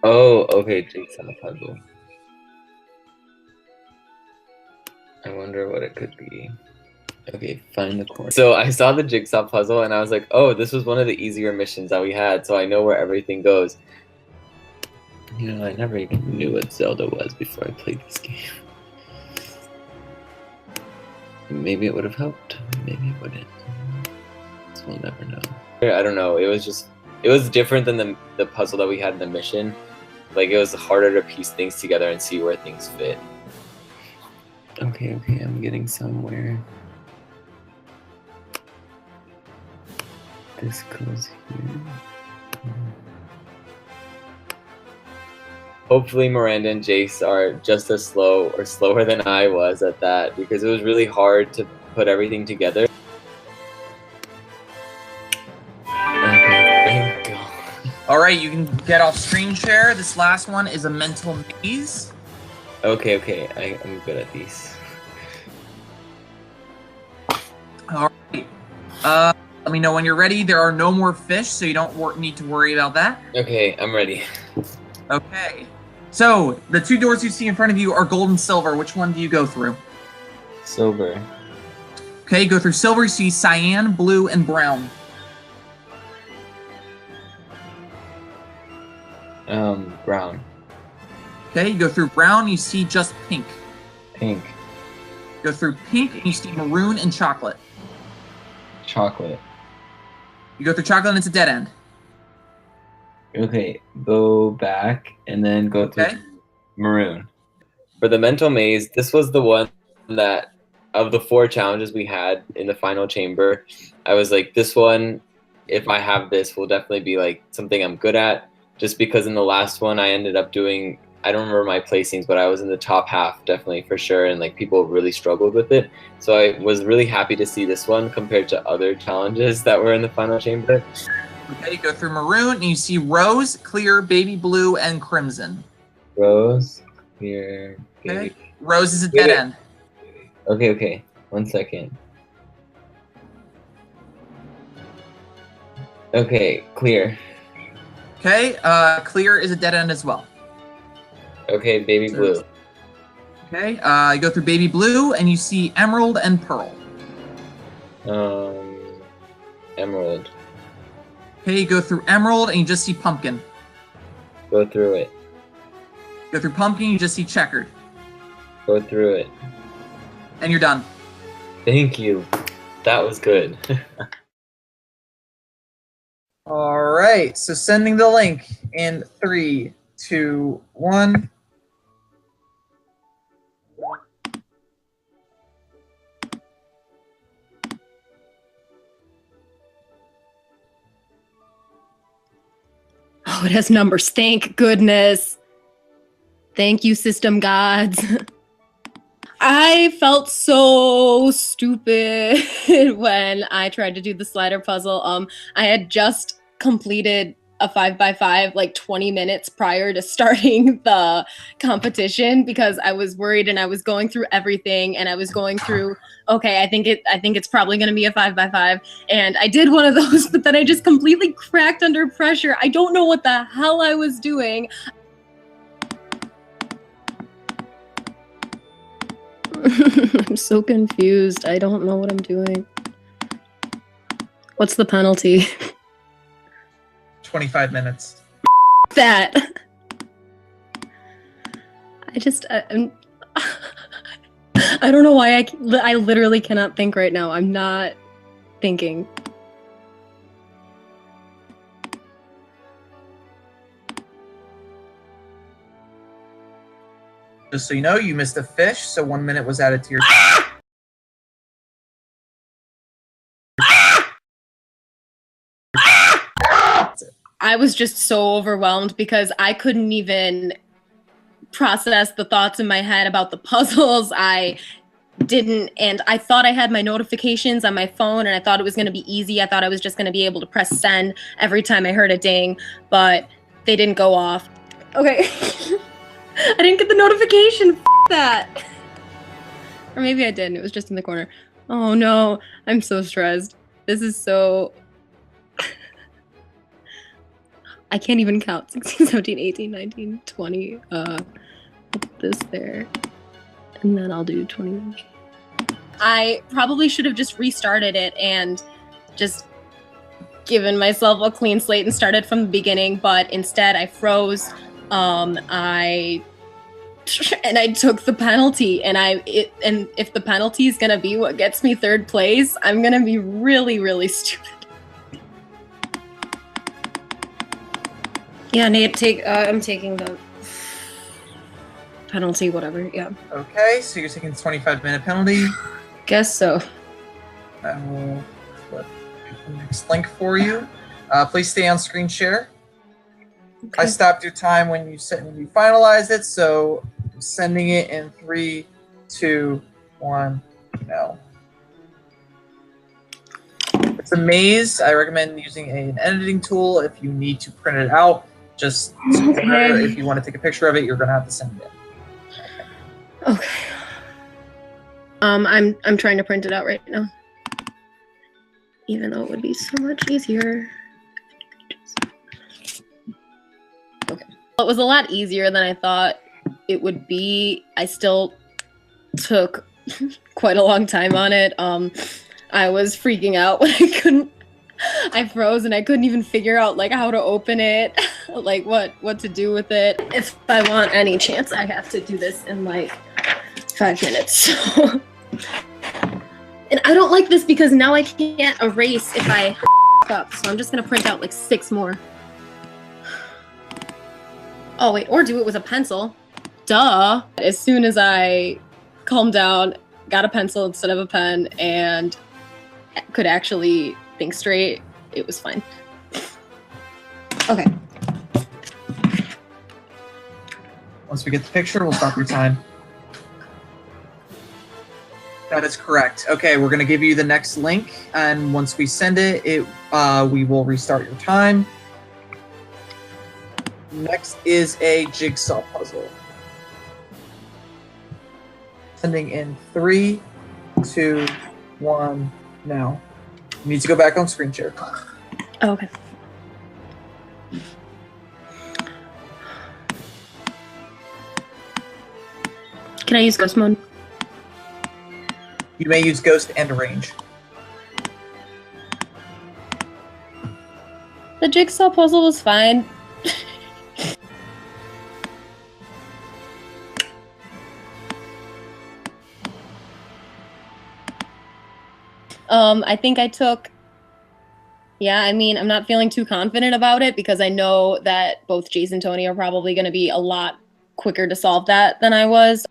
Oh, okay, jigsaw puzzle. I wonder what it could be. Okay, find the corner. So I saw the jigsaw puzzle and I was like, oh, this was one of the easier missions that we had, so I know where everything goes. You know, I never even knew what Zelda was before I played this game. Maybe it would have helped. Maybe it wouldn't. So we'll never know. I don't know. It was different than the puzzle that we had in the mission. Like, it was harder to piece things together and see where things fit. Okay, I'm getting somewhere. This goes here. Hopefully Miranda and Jace are just as slow or slower than I was at that, because it was really hard to put everything together. Okay, thank God. Alright, you can get off screen share. This last one is a mental maze. Okay, I'm good at these. Alright. Let me know when you're ready. There are no more fish, so you don't need to worry about that. Okay, I'm ready. Okay. So, the 2 doors you see in front of you are gold and silver. Which one do you go through? Silver. Okay, go through silver. You see cyan, blue, and brown. Brown. Okay, you go through brown, you see just pink. Pink. Go through pink, and you see maroon and chocolate. Chocolate. You go through chocolate, and it's a dead end. Okay, go back, and then go through maroon. For the mental maze, this was the one that, of the 4 challenges we had in the final chamber, I was like, this one, if I have this, will definitely be like something I'm good at. Just because in the last one I ended up doing, I don't remember my placings, but I was in the top half definitely for sure, and like people really struggled with it. So I was really happy to see this one compared to other challenges that were in the final chamber. Okay, you go through maroon, and you see rose, clear, baby blue, and crimson. Rose, clear, Okay, baby. rose is a dead end. Okay, 1 second. Okay, clear. Okay, clear is a dead end as well. Okay, baby blue. Okay, you go through baby blue, and you see emerald and pearl. Emerald. Okay, you go through emerald, and you just see pumpkin. Go through it. Go through pumpkin, you just see checkered. Go through it. And you're done. Thank you. That was good. Alright, so sending the link in 3, 2, 1. Oh, it has numbers. Thank goodness. Thank you, system gods. I felt so stupid when I tried to do the slider puzzle. I had just completed a 5x5 like 20 minutes prior to starting the competition because I was worried and I was going through everything and I was going through, okay, I think it's probably going to be a 5x5, and I did one of those, but then I just completely cracked under pressure. I don't know what the hell I was doing. I'm so confused. I don't know what I'm doing. What's the penalty? 25 minutes. That. I don't know why I literally cannot think right now. I'm not thinking. Just so you know, you missed a fish, so 1 minute was added to your time. I was just so overwhelmed because I couldn't even process the thoughts in my head about the puzzles. I didn't, and I thought I had my notifications on my phone and I thought it was going to be easy. I thought I was just going to be able to press send every time I heard a ding, but they didn't go off. Okay. I didn't get the notification. F that. Or maybe I did and it was just in the corner. Oh no, I'm so stressed. This is so... I can't even count. 16, 17, 18, 19, 20. Put this there. And then I'll do 21. I probably should have just restarted it and just given myself a clean slate and started from the beginning, but instead I froze. I took the penalty, and and if the penalty is gonna be what gets me third place, I'm gonna be really, really stupid. Yeah, Nate, I'm taking the penalty, whatever, yeah. Okay, so you're taking the 25-minute penalty. Guess so. I will flip the next link for you. Please stay on screen share. Okay. I stopped your time when you finalized it, so I'm sending it in 3, 2, 1, now. It's a maze. I recommend using an editing tool if you need to print it out. Just if you want to take a picture of it, you're gonna have to send it in. Okay. I'm trying to print it out right now. Even though it would be so much easier. Okay. It was a lot easier than I thought it would be. I still took quite a long time on it. I was freaking out when I froze and I couldn't even figure out like how to open it, like what to do with it. If I want any chance, I have to do this in like 5 minutes. So. And I don't like this because now I can't erase if I up. So I'm just gonna print out like 6 more. Oh wait, or do it with a pencil. Duh. As soon as I calmed down, got a pencil instead of a pen, and could actually think straight, it was fine. Okay. Once we get the picture, we'll stop your time. That is correct. Okay, we're gonna give you the next link, and once we send it, we will restart your time. Next is a jigsaw puzzle. Sending in 3, 2, 1, now. You need to go back on screen share. Oh, okay. Can I use ghost mode? You may use ghost and arrange. The jigsaw puzzle was fine. I think I took, yeah, I mean, I'm not feeling too confident about it because I know that both Jace and Tony are probably going to be a lot quicker to solve that than I was.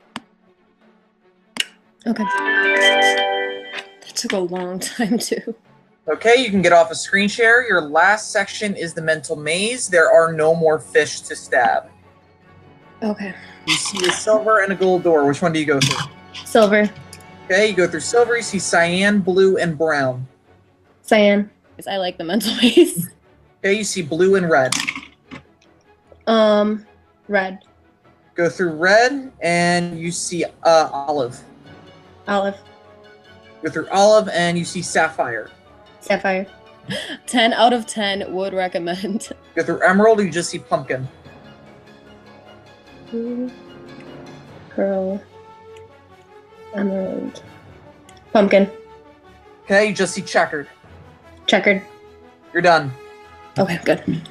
Okay. That took a long time too. Okay, you can get off a screen share. Your last section is the mental maze. There are no more fish to stab. Okay. You see a silver and a gold door. Which one do you go through? Silver. Okay, you go through silver. You see cyan, blue, and brown. Cyan. I like the mental maze. Okay, you see blue and red. Red. Go through red, and you see olive. Olive. Go through olive, and you see sapphire. Sapphire. 10 out of 10 would recommend. Go through emerald, you just see pumpkin. Pearl. Emerald. Pumpkin. Okay, you just see checkered. Checkered. You're done. Okay, good.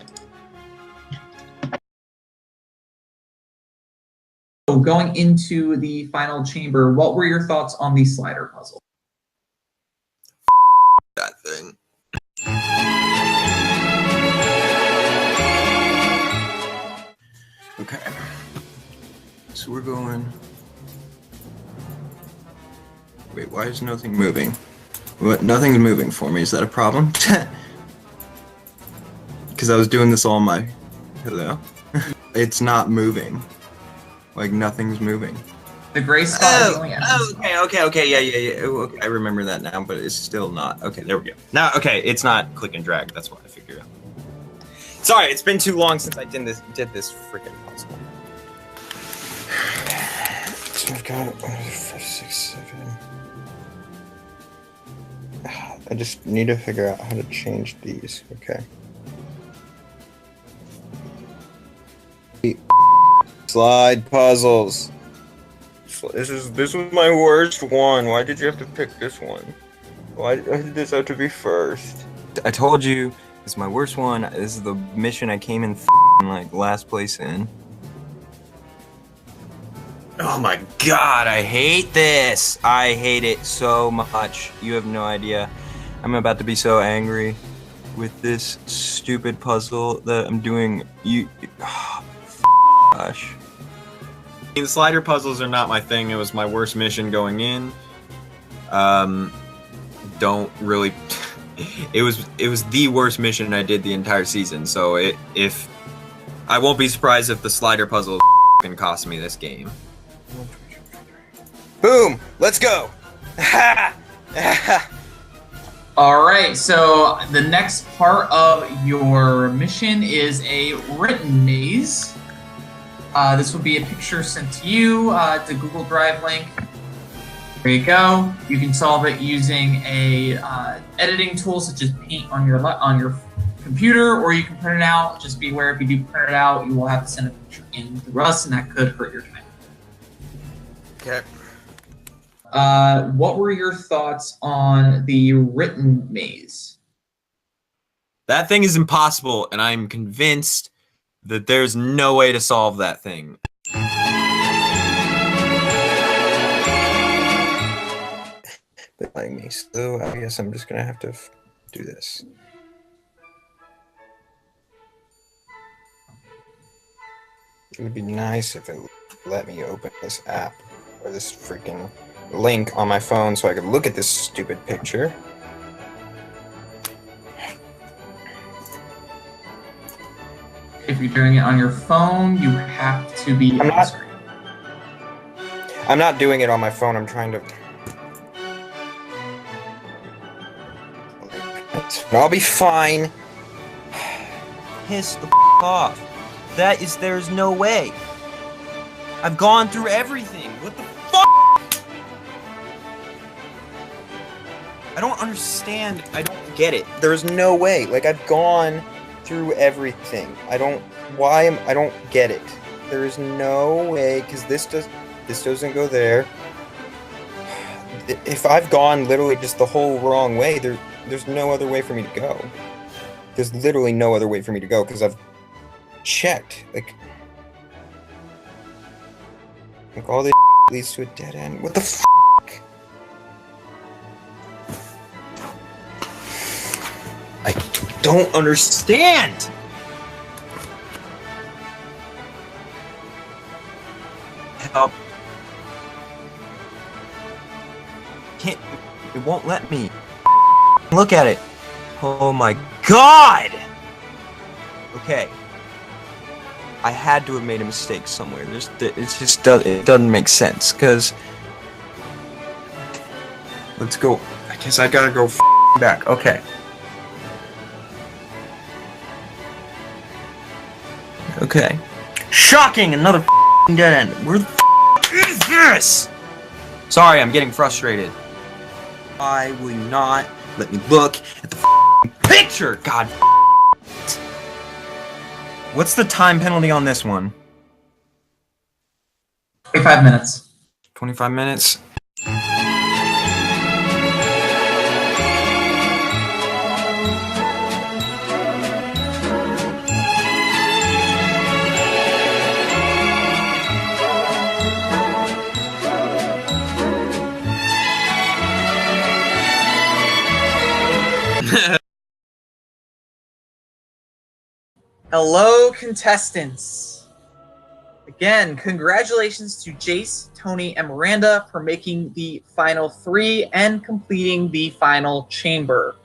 So going into the final chamber, what were your thoughts on the slider puzzle? That thing. Okay. So we're going. Wait, why is nothing moving? What? Nothing's moving for me. Is that a problem? Because I was doing this all my. Hello. It's not moving. Like nothing's moving. The gray spot is only Okay, yeah. Okay, I remember that now, but it's still not. Okay, there we go. Now, okay, it's not click and drag. That's what I figured out. Sorry, it's been too long since I did this freaking puzzle. So I've got 5, 6, 7. I just need to figure out how to change these. Okay. Slide puzzles. This was my worst one. Why did you have to pick this one? Why did this have to be first? I told you it's my worst one. This is the mission I came in like last place in. Oh my god, I hate this. I hate it so much. You have no idea. I'm about to be so angry with this stupid puzzle that I'm doing. Gosh. The slider puzzles are not my thing. It was my worst mission going in. Don't really. It was the worst mission I did the entire season. So if I won't be surprised if the slider puzzle can cost me this game. Boom! Let's go! Alright, so the next part of your mission is a written maze. This will be a picture sent to you, the Google Drive link. There you go. You can solve it using a editing tool such as Paint on your computer, or you can print it out. Just be aware if you do print it out, you will have to send a picture in through us, and that could hurt your time. Okay. What were your thoughts on the written maze? That thing is impossible, and I'm convinced that there's no way to solve that thing. They're letting me, so I guess I'm just gonna have to do this. It would be nice if it let me open this app or this freaking link on my phone so I could look at this stupid picture. If you're doing it on your phone, you have to be on screen. I'm not doing it on my phone. I'm trying to. I'll be fine. Piss the off. There's no way. I've gone through everything. What the fuck? I don't understand. I don't get it. There's no way. Like, I've gone through everything. I don't get it. There is no way, because this doesn't go there. If I've gone literally just the whole wrong way, there's no other way for me to go. There's literally no other way for me to go, because I've checked. Like all this leads to a dead end. What the f***? I don't understand! Help. It won't let me. Look at it. Oh my god! Okay. I had to have made a mistake somewhere. It doesn't make sense, because... Let's go. I guess I gotta go back. Okay. Okay. Shocking! Another dead end. Where the is this? Sorry, I'm getting frustrated. Why will you not let me look at the picture? God. What's the time penalty on this one? 25 minutes. 25 minutes? Hello, contestants. The Again, congratulations to Jace, Tony, and Miranda for making the final 3 and completing the final chamber.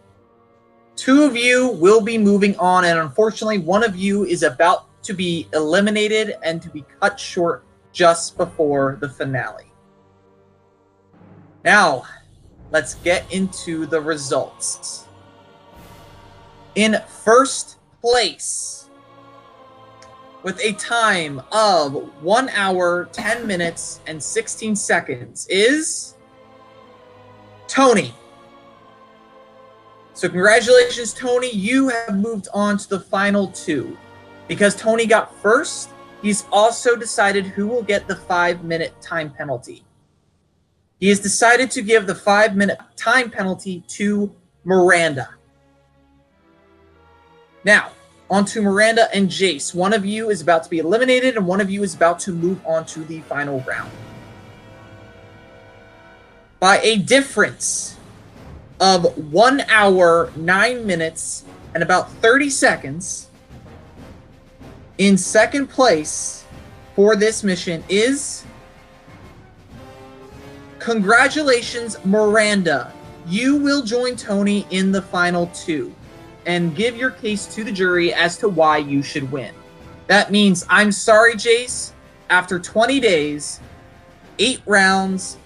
2 of you will be moving on, and unfortunately, 1 of you is about to be eliminated and to be cut short just before the finale. Now, let's get into the results. In first place, with a time of 1 hour, 10 minutes, and 16 seconds is Tony. So congratulations, Tony. You have moved on to the final 2. Because Tony got first, he's also decided who will get the 5-minute time penalty. He has decided to give the 5-minute time penalty to Miranda. Now, on to Miranda and Jace. 1 of you is about to be eliminated, and 1 of you is about to move on to the final round. By a difference of 1 hour, 9 minutes, and about 30 seconds, in second place for this mission is... Congratulations, Miranda. You will join Tony in the final 2 and give your case to the jury as to why you should win. That means, I'm sorry, Jace, after 20 days, 8 rounds,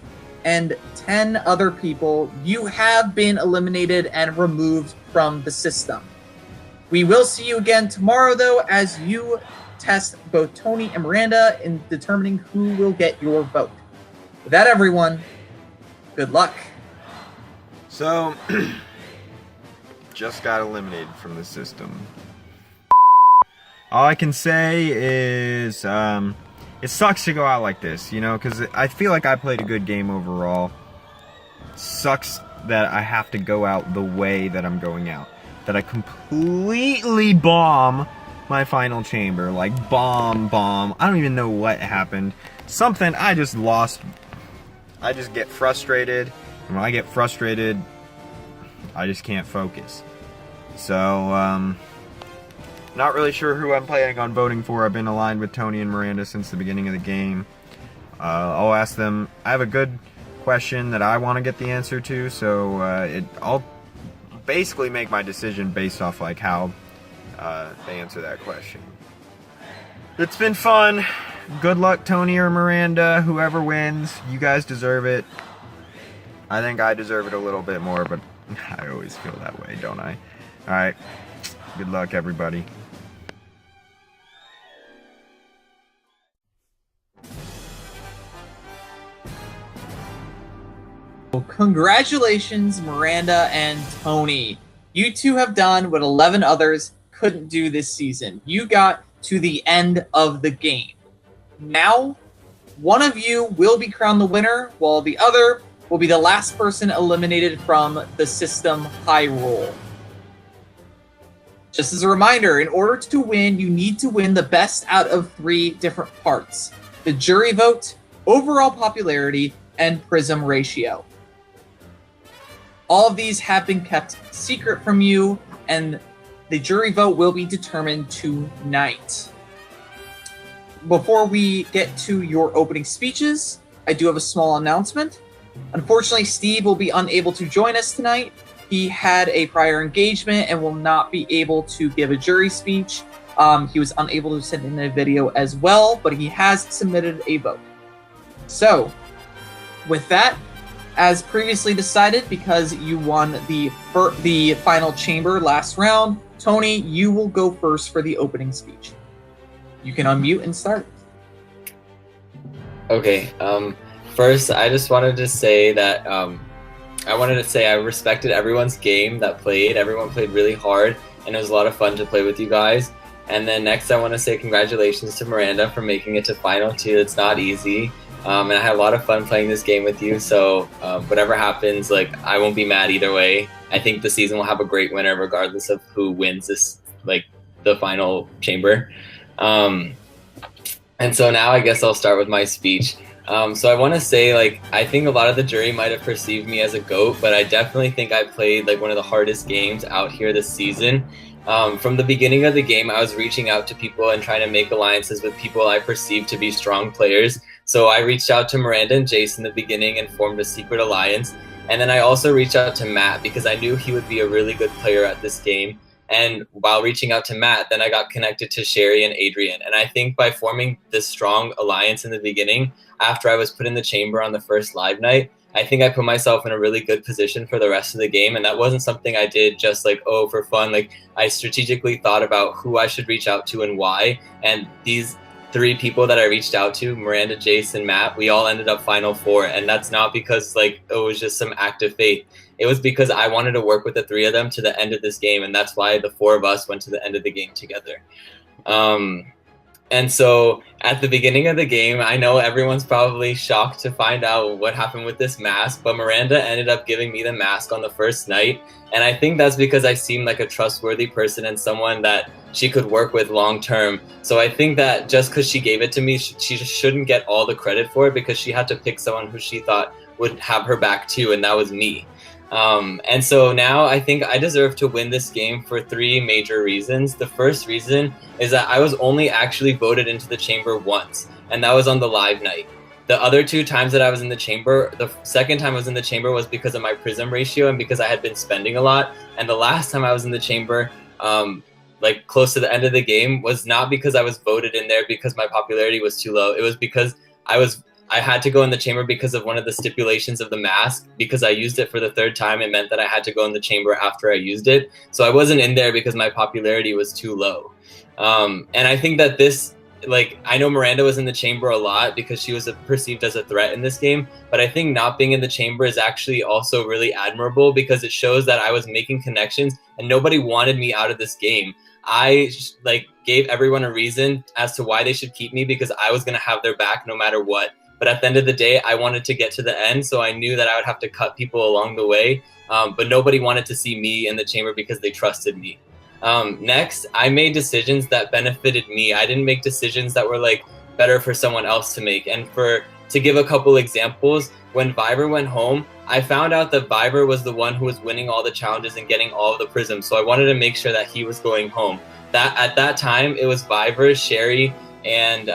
and 10 other people, you have been eliminated and removed from the system. We will see you again tomorrow, though, as you test both Tony and Miranda in determining who will get your vote. With that, everyone, good luck. So, just got eliminated from the system. All I can say is, it sucks to go out like this, you know, because I feel like I played a good game overall. Sucks that I have to go out the way that I'm going out. That I completely bomb my final chamber. Like, bomb. I don't even know what happened. Something, I just lost. I just get frustrated. And when I get frustrated, I just can't focus. So, not really sure who I'm planning on voting for. I've been aligned with Tony and Miranda since the beginning of the game. I'll ask them. I have a good question that I want to get the answer to, so I'll basically make my decision based off like how they answer that question. It's been fun. Good luck, Tony or Miranda. Whoever wins, you guys deserve it. I think I deserve it a little bit more, but I always feel that way, don't I? Alright. Good luck, everybody. Well, congratulations, Miranda and Tony. You 2 have done what 11 others couldn't do this season. You got to the end of the game. Now, 1 of you will be crowned the winner, while the other will be the last person eliminated from the System Hyrule. Just as a reminder, in order to win, you need to win the best out of 3 different parts: the jury vote, overall popularity, and prism ratio. All of these have been kept secret from you, and the jury vote will be determined tonight. Before we get to your opening speeches, I do have a small announcement. Unfortunately, Steve will be unable to join us tonight. He had a prior engagement and will not be able to give a jury speech. He was unable to send in a video as well, but he has submitted a vote. So, with that, as previously decided, because you won the final chamber last round, Tony, you will go first for the opening speech. You can unmute and start. Okay. First, I just wanted to say that I respected everyone's game that played. Everyone played really hard, and it was a lot of fun to play with you guys. And then next, I want to say congratulations to Miranda for making it to Final 2. It's not easy. And I had a lot of fun playing this game with you. So whatever happens, like, I won't be mad either way. I think the season will have a great winner regardless of who wins this, like, the final chamber. And so now I guess I'll start with my speech. So I want to say, like, I think a lot of the jury might have perceived me as a GOAT, but I definitely think I played, like, one of the hardest games out here this season. From the beginning of the game, I was reaching out to people and trying to make alliances with people I perceived to be strong players. So I reached out to Miranda and Jace in the beginning and formed a secret alliance. And then I also reached out to Matt because I knew he would be a really good player at this game. And while reaching out to Matt, then I got connected to Sherry and Adrian. And I think by forming this strong alliance in the beginning, after I was put in the chamber on the first live night, I think I put myself in a really good position for the rest of the game. And that wasn't something I did just like, oh, for fun. Like, I strategically thought about who I should reach out to and why. And these 3 people that I reached out to, Miranda, Jace, and Matt, we all ended up Final Four. And that's not because like it was just some act of faith. It was because I wanted to work with the 3 of them to the end of this game. And that's why the 4 of us went to the end of the game together. And so at the beginning of the game, I know everyone's probably shocked to find out what happened with this mask, but Miranda ended up giving me the mask on the first night. And I think that's because I seemed like a trustworthy person and someone that she could work with long term. So I think that just because she gave it to me, she just shouldn't get all the credit for it because she had to pick someone who she thought would have her back too, and that was me. And so now I think I deserve to win this game for 3 major reasons. The first reason is that I was only actually voted into the chamber once, and that was on the live night. The other 2 times that I was in the chamber, the second time I was in the chamber was because of my prism ratio and because I had been spending a lot. And the last time I was in the chamber, like close to the end of the game, was not because I was voted in there because my popularity was too low. It was because I had to go in the chamber because of one of the stipulations of the mask. Because I used it for the 3rd time, it meant that I had to go in the chamber after I used it. So I wasn't in there because my popularity was too low. And I think that this, like, I know Miranda was in the chamber a lot because she was perceived as a threat in this game. But I think not being in the chamber is actually also really admirable because it shows that I was making connections and nobody wanted me out of this game. I gave everyone a reason as to why they should keep me because I was going to have their back no matter what. But at the end of the day, I wanted to get to the end, so I knew that I would have to cut people along the way. But nobody wanted to see me in the chamber because they trusted me. Next, I made decisions that benefited me. I didn't make decisions that were like better for someone else to make. And to give a couple examples, when Viver went home, I found out that Viver was the one who was winning all the challenges and getting all of the prisms. So I wanted to make sure that he was going home. At that time, it was Viver, Sherry, and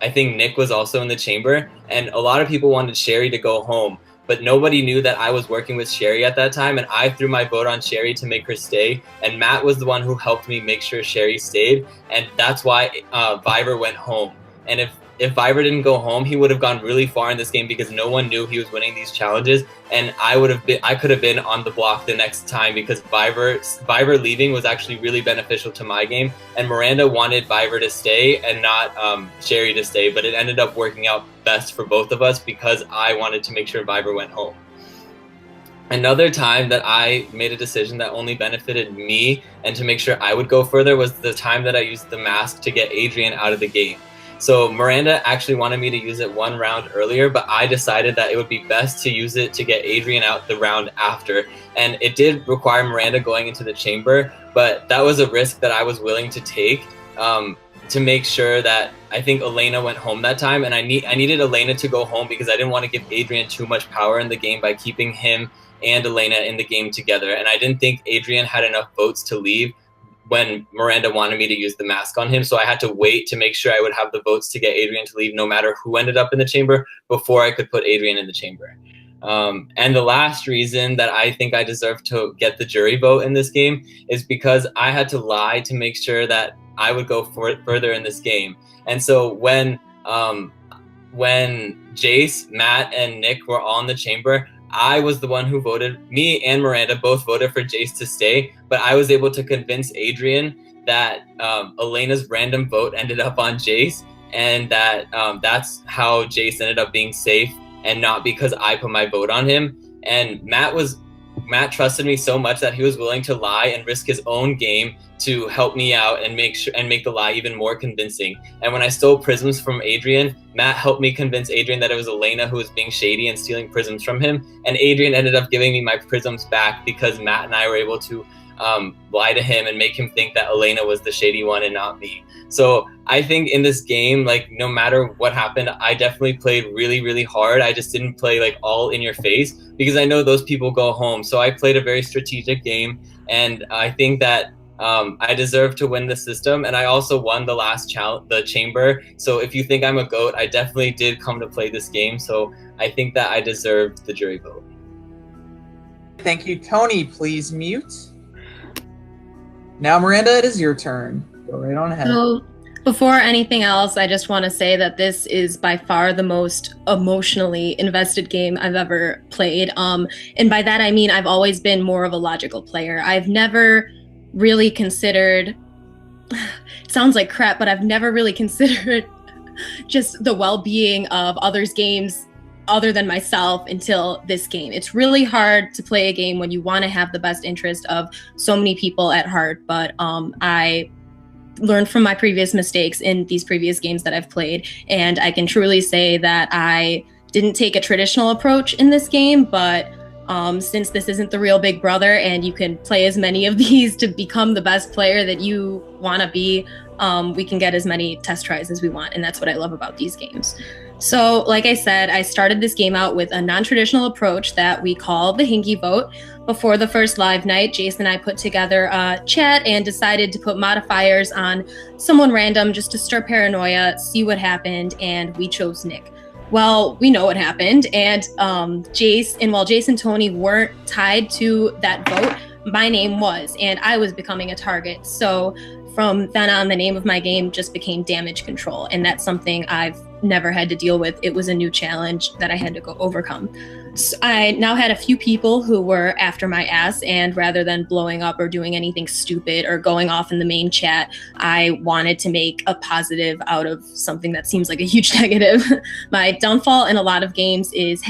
I think Nick was also in the chamber, and a lot of people wanted Sherry to go home, but nobody knew that I was working with Sherry at that time, and I threw my vote on Sherry to make her stay, and Matt was the one who helped me make sure Sherry stayed, and that's why Viver went home. And if Viver didn't go home, he would have gone really far in this game because no one knew he was winning these challenges, and I could have been on the block the next time because Viver leaving was actually really beneficial to my game, and Miranda wanted Viver to stay and not Sherry to stay, but it ended up working out best for both of us because I wanted to make sure Viver went home. Another time that I made a decision that only benefited me and to make sure I would go further was the time that I used the mask to get Adrian out of the game. So Miranda actually wanted me to use it 1 round earlier, but I decided that it would be best to use it to get Adrian out the round after. And it did require Miranda going into the chamber, but that was a risk that I was willing to take to make sure that I think Elena went home that time. And I needed Elena to go home because I didn't want to give Adrian too much power in the game by keeping him and Elena in the game together. And I didn't think Adrian had enough votes to leave when Miranda wanted me to use the mask on him. So I had to wait to make sure I would have the votes to get Adrian to leave no matter who ended up in the chamber before I could put Adrian in the chamber. And the last reason that I think I deserve to get the jury vote in this game is because I had to lie to make sure that I would go further in this game. And so when Jace, Matt, and Nick were all in the chamber, I was the one who voted. Me and Miranda both voted for Jace to stay, but I was able to convince Adrian that Elena's random vote ended up on Jace, and that that's how Jace ended up being safe, and not because I put my vote on him. And Matt trusted me so much that he was willing to lie and risk his own game to help me out and make the lie even more convincing. And when I stole prisms from Adrian, Matt helped me convince Adrian that it was Elena who was being shady and stealing prisms from him. And Adrian ended up giving me my prisms back because Matt and I were able to lie to him and make him think that Elena was the shady one and not me. So I think in this game, like, no matter what happened, I definitely played really, really hard. I just didn't play like all in your face because I know those people go home. So I played a very strategic game, and I think that I deserve to win the system, and I also won the last the chamber. So if you think I'm a GOAT, I definitely did come to play this game. So I think that I deserved the jury vote. Thank you, Tony. Please mute. Now, Miranda, it is your turn. Go right on ahead. So, before anything else, I just want to say that this is by far the most emotionally invested game I've ever played. And by that I mean I've always been more of a logical player. I've never really considered, it sounds like crap, but I've never really considered just the well-being of others' games other than myself until this game. It's really hard to play a game when you want to have the best interest of so many people at heart, but I learned from my previous mistakes in these previous games that I've played, and I can truly say that I didn't take a traditional approach in this game, but since this isn't the real Big Brother and you can play as many of these to become the best player that you want to be, we can get as many test tries as we want, and that's what I love about these games. So, like I said, I started this game out with a non-traditional approach that we call the Hinky Vote. Before the first live night, Jason and I put together a chat and decided to put modifiers on someone random just to stir paranoia, see what happened, and we chose Nick. Well, we know what happened, and while Jace and Tony weren't tied to that vote, my name was, and I was becoming a target. So from then on, the name of my game just became Damage Control, and that's something I've never had to deal with. It was a new challenge that I had to go overcome. So I now had a few people who were after my ass, and rather than blowing up or doing anything stupid or going off in the main chat, I wanted to make a positive out of something that seems like a huge negative. My downfall in a lot of games is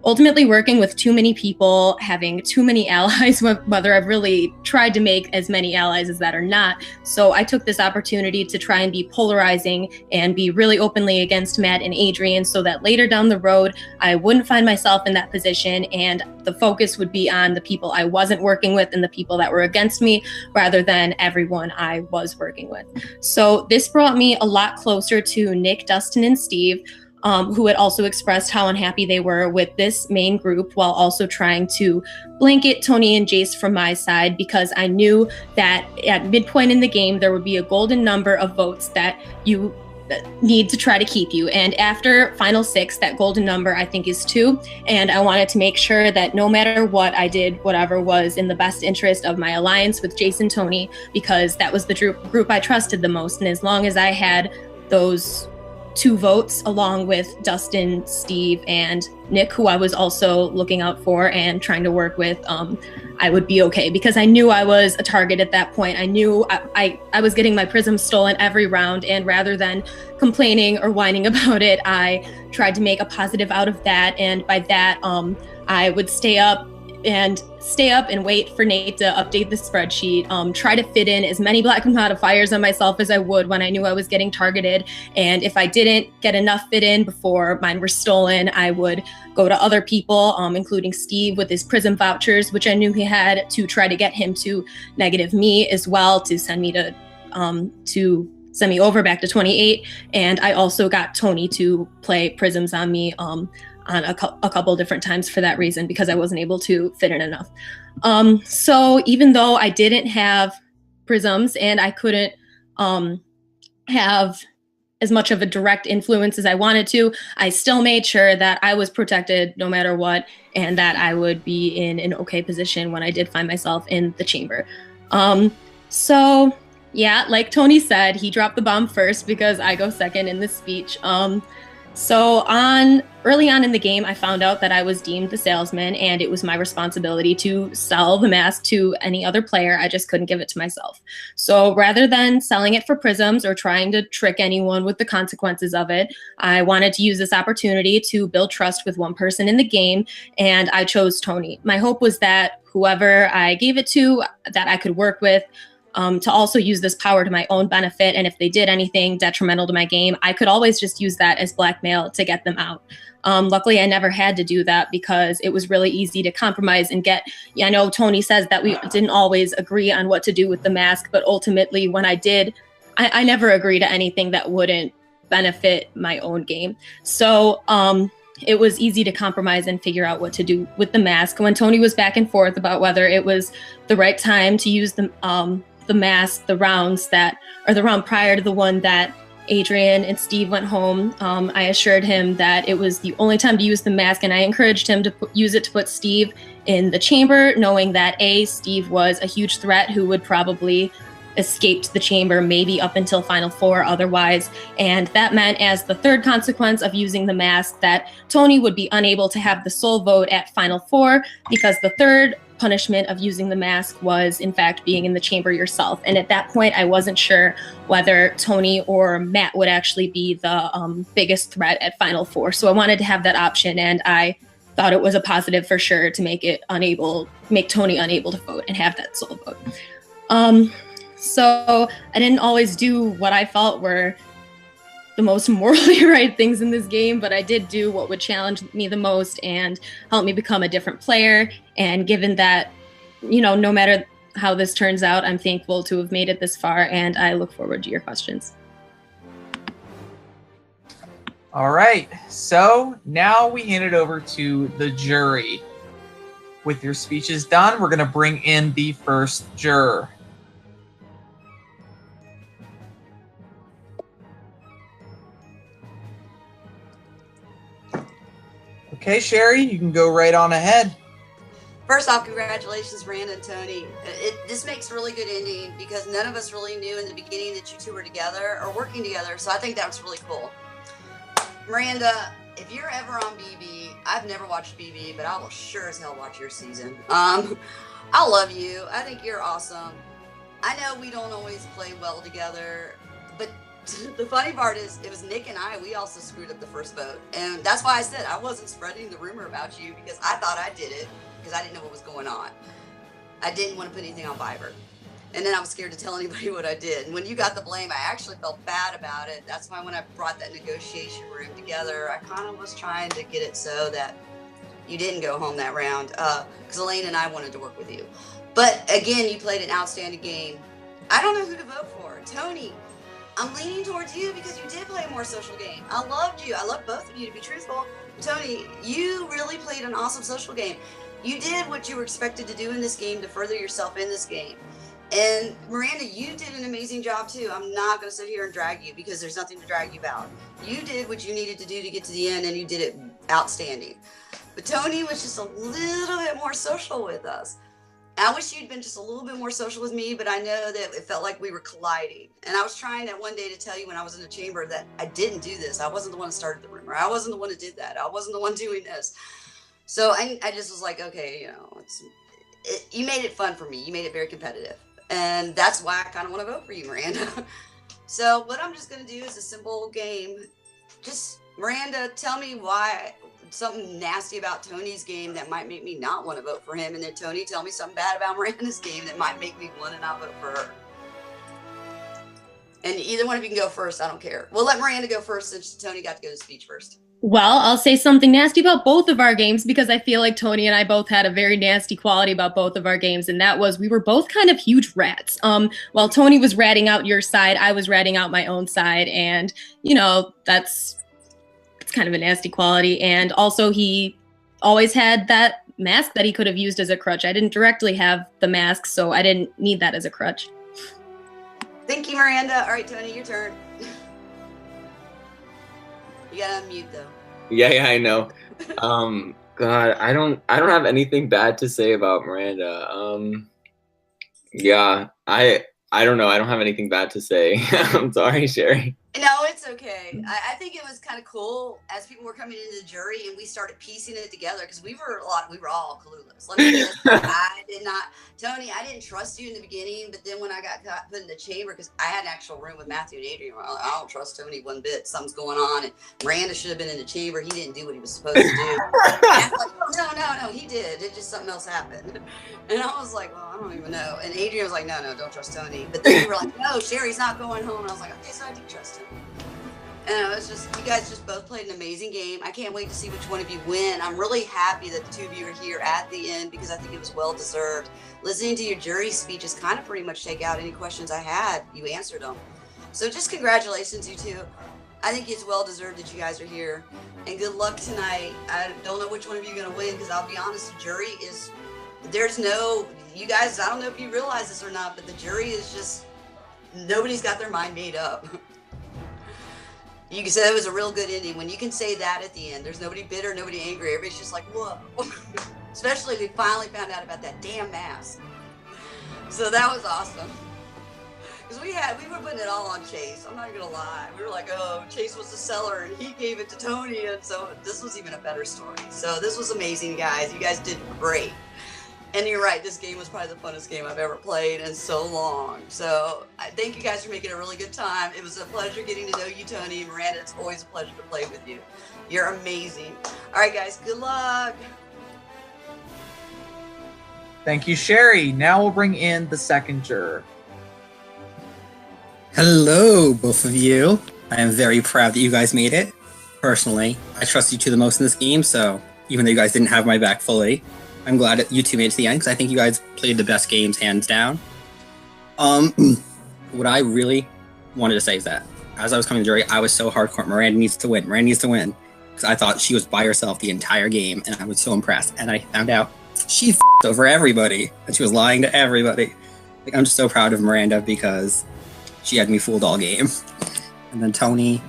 ultimately working with too many people, having too many allies, whether I've really tried to make as many allies as that or not. So I took this opportunity to try and be polarizing and be really openly against Matt and Adrian so that later down the road, I wouldn't find myself in that position and the focus would be on the people I wasn't working with and the people that were against me rather than everyone I was working with. So this brought me a lot closer to Nick, Dustin, and Steve, who had also expressed how unhappy they were with this main group while also trying to blanket Tony and Jace from my side, because I knew that at midpoint in the game, there would be a golden number of votes that you need to try to keep you. And after Final 6, that golden number I think is 2. And I wanted to make sure that no matter what I did, whatever was in the best interest of my alliance with Jace and Tony, because that was the group I trusted the most. And as long as I had those 2 votes along with Dustin, Steve, and Nick, who I was also looking out for and trying to work with, I would be okay, because I knew I was a target at that point. I knew I was getting my prism stolen every round, and rather than complaining or whining about it, I tried to make a positive out of that. And by that, I would stay up and wait for Nate to update the spreadsheet, try to fit in as many black modifiers on myself as I would when I knew I was getting targeted. And if I didn't get enough fit in before mine were stolen, I would go to other people, including Steve with his prism vouchers, which I knew he had, to try to get him to negative me as well, to send me send me over back to 28. And I also got Tony to play prisms on me on a couple different times for that reason, because I wasn't able to fit in enough. So even though I didn't have prisms and I couldn't have as much of a direct influence as I wanted to, I still made sure that I was protected no matter what, and that I would be in an okay position when I did find myself in the chamber. So yeah, like Tony said, he dropped the bomb first because I go second in this speech. So early on in the game, I found out that I was deemed the salesman, and it was my responsibility to sell the mask to any other player. I just couldn't give it to myself. So rather than selling it for prisms or trying to trick anyone with the consequences of it, I wanted to use this opportunity to build trust with one person in the game, and I chose Tony. My hope was that whoever I gave it to, that I could work with, to also use this power to my own benefit. And if they did anything detrimental to my game, I could always just use that as blackmail to get them out. Luckily, I never had to do that because it was really easy to compromise and get. I know Tony says that we didn't always agree on what to do with the mask, but ultimately when I did, I never agreed to anything that wouldn't benefit my own game. So it was easy to compromise and figure out what to do with the mask. When Tony was back and forth about whether it was the right time to use the mask, the round prior to the one that Adrian and Steve went home, I assured him that it was the only time to use the mask, and I encouraged him to use it to put Steve in the chamber, knowing that Steve was a huge threat who would probably escape the chamber, maybe up until Final Four otherwise. And that meant, as the third consequence of using the mask, that Tony would be unable to have the sole vote at Final Four, because the third punishment of using the mask was, in fact, being in the chamber yourself. And at that point, I wasn't sure whether Tony or Matt would actually be the biggest threat at Final Four. So I wanted to have that option, and I thought it was a positive for sure to make Tony unable to vote and have that sole vote. So I didn't always do what I felt were the most morally right things in this game, but I did do what would challenge me the most and help me become a different player. And given that, no matter how this turns out, I'm thankful to have made it this far, and I look forward to your questions. All right, so now we hand it over to the jury. With your speeches done, we're going to bring in the first juror. Okay, Sherry, you can go right on ahead. First off, congratulations, Miranda and Tony. This makes a really good ending because none of us really knew in the beginning that you two were together or working together, so I think that was really cool. Miranda, if you're ever on BB, I've never watched BB, but I will sure as hell watch your season. I love you. I think you're awesome. I know we don't always play well together, but the funny part is, it was Nick and we also screwed up the first vote. And that's why I said I wasn't spreading the rumor about you, because I thought I did it, because I didn't know what was going on. I didn't want to put anything on Viber. And then I was scared to tell anybody what I did. And when you got the blame, I actually felt bad about it. That's why when I brought that negotiation room together, I kind of was trying to get it so that you didn't go home that round, because Elaine and I wanted to work with you. But again, you played an outstanding game. I don't know who to vote for. Tony, I'm leaning towards you because you did play a more social game. I loved you. I love both of you, to be truthful. Tony, you really played an awesome social game. You did what you were expected to do in this game to further yourself in this game. And Miranda, you did an amazing job too. I'm not going to sit here and drag you because there's nothing to drag you about. You did what you needed to do to get to the end, and you did it outstanding. But Tony was just a little bit more social with us. I wish you'd been just a little bit more social with me, but I know that it felt like we were colliding. And I was trying that one day to tell you when I was in the chamber that I didn't do this. I wasn't the one who started the rumor. I wasn't the one who did that. I wasn't the one doing this. So I just was like, okay, you made it fun for me. You made it very competitive. And that's why I kind of want to vote for you, Miranda. So what I'm just going to do is a simple game. Just, Miranda, tell me why something nasty about Tony's game that might make me not want to vote for him, and then Tony, tell me something bad about Miranda's game that might make me want to not vote for her. And either one of you can go first. I don't care. We'll let Miranda go first since Tony got to go to speech first. Well, I'll say something nasty about both of our games because I feel like Tony and I both had a very nasty quality about both of our games, and that was we were both kind of huge rats. While Tony was ratting out your side, I was ratting out my own side, and that's kind of a nasty quality. And also, he always had that mask that he could have used as a crutch. I didn't directly have the mask, so I didn't need that as a crutch. Thank you, Miranda. All right, Tony, your turn. You gotta unmute though. Yeah, I know. God, I don't have anything bad to say about Miranda. Yeah, I don't know. I don't have anything bad to say. I'm sorry, Sherry. No, it's okay. I think it was kind of cool as people were coming into the jury and we started piecing it together because we were all clueless. Let me tell you, Tony, I didn't trust you in the beginning, but then when I got put in the chamber, because I had an actual room with Matthew and Adrian, I don't trust Tony one bit. Something's going on, and Miranda should have been in the chamber. He didn't do what he was supposed to do. I was like, no, he did. It just something else happened. And I was like, well, I don't even know. And Adrian was like, no, don't trust Tony. But then you were like, no, Sherry's not going home. And I was like, okay, so I do trust him. And it was just, you guys just both played an amazing game. I can't wait to see which one of you win. I'm really happy that the two of you are here at the end because I think it was well deserved. Listening to your jury speeches kind of pretty much take out any questions I had. You answered them. So just congratulations, you two. I think it's well deserved that you guys are here. And good luck tonight. I don't know which one of you are going to win because I'll be honest, the jury is, there's no, you guys, I don't know if you realize this or not, but the jury is just, nobody's got their mind made up. You can say it was a real good ending. When you can say that at the end, there's nobody bitter, nobody angry. Everybody's just like, whoa. Especially if we finally found out about that damn mask. So that was awesome. Because we were putting it all on Chase. I'm not gonna lie. We were like, oh, Chase was the seller and he gave it to Tony, and so this was even a better story. So this was amazing, guys. You guys did great. And you're right, this game was probably the funnest game I've ever played in so long. So I thank you guys for making a really good time. It was a pleasure getting to know you, Tony and Miranda. It's always a pleasure to play with you. You're amazing. All right, guys, good luck. Thank you, Sherry. Now we'll bring in the second juror. Hello, both of you. I am very proud that you guys made it. Personally, I trust you two the most in this game, so even though you guys didn't have my back fully, I'm glad that you two made it to the end because I think you guys played the best games hands down. What I really wanted to say is that as I was coming to the jury, I was so hardcore. Miranda needs to win. Miranda needs to win because I thought she was by herself the entire game, and I was so impressed. And I found out she f***ed over everybody, and she was lying to everybody. Like, I'm just so proud of Miranda because she had me fooled all game. And then Tony,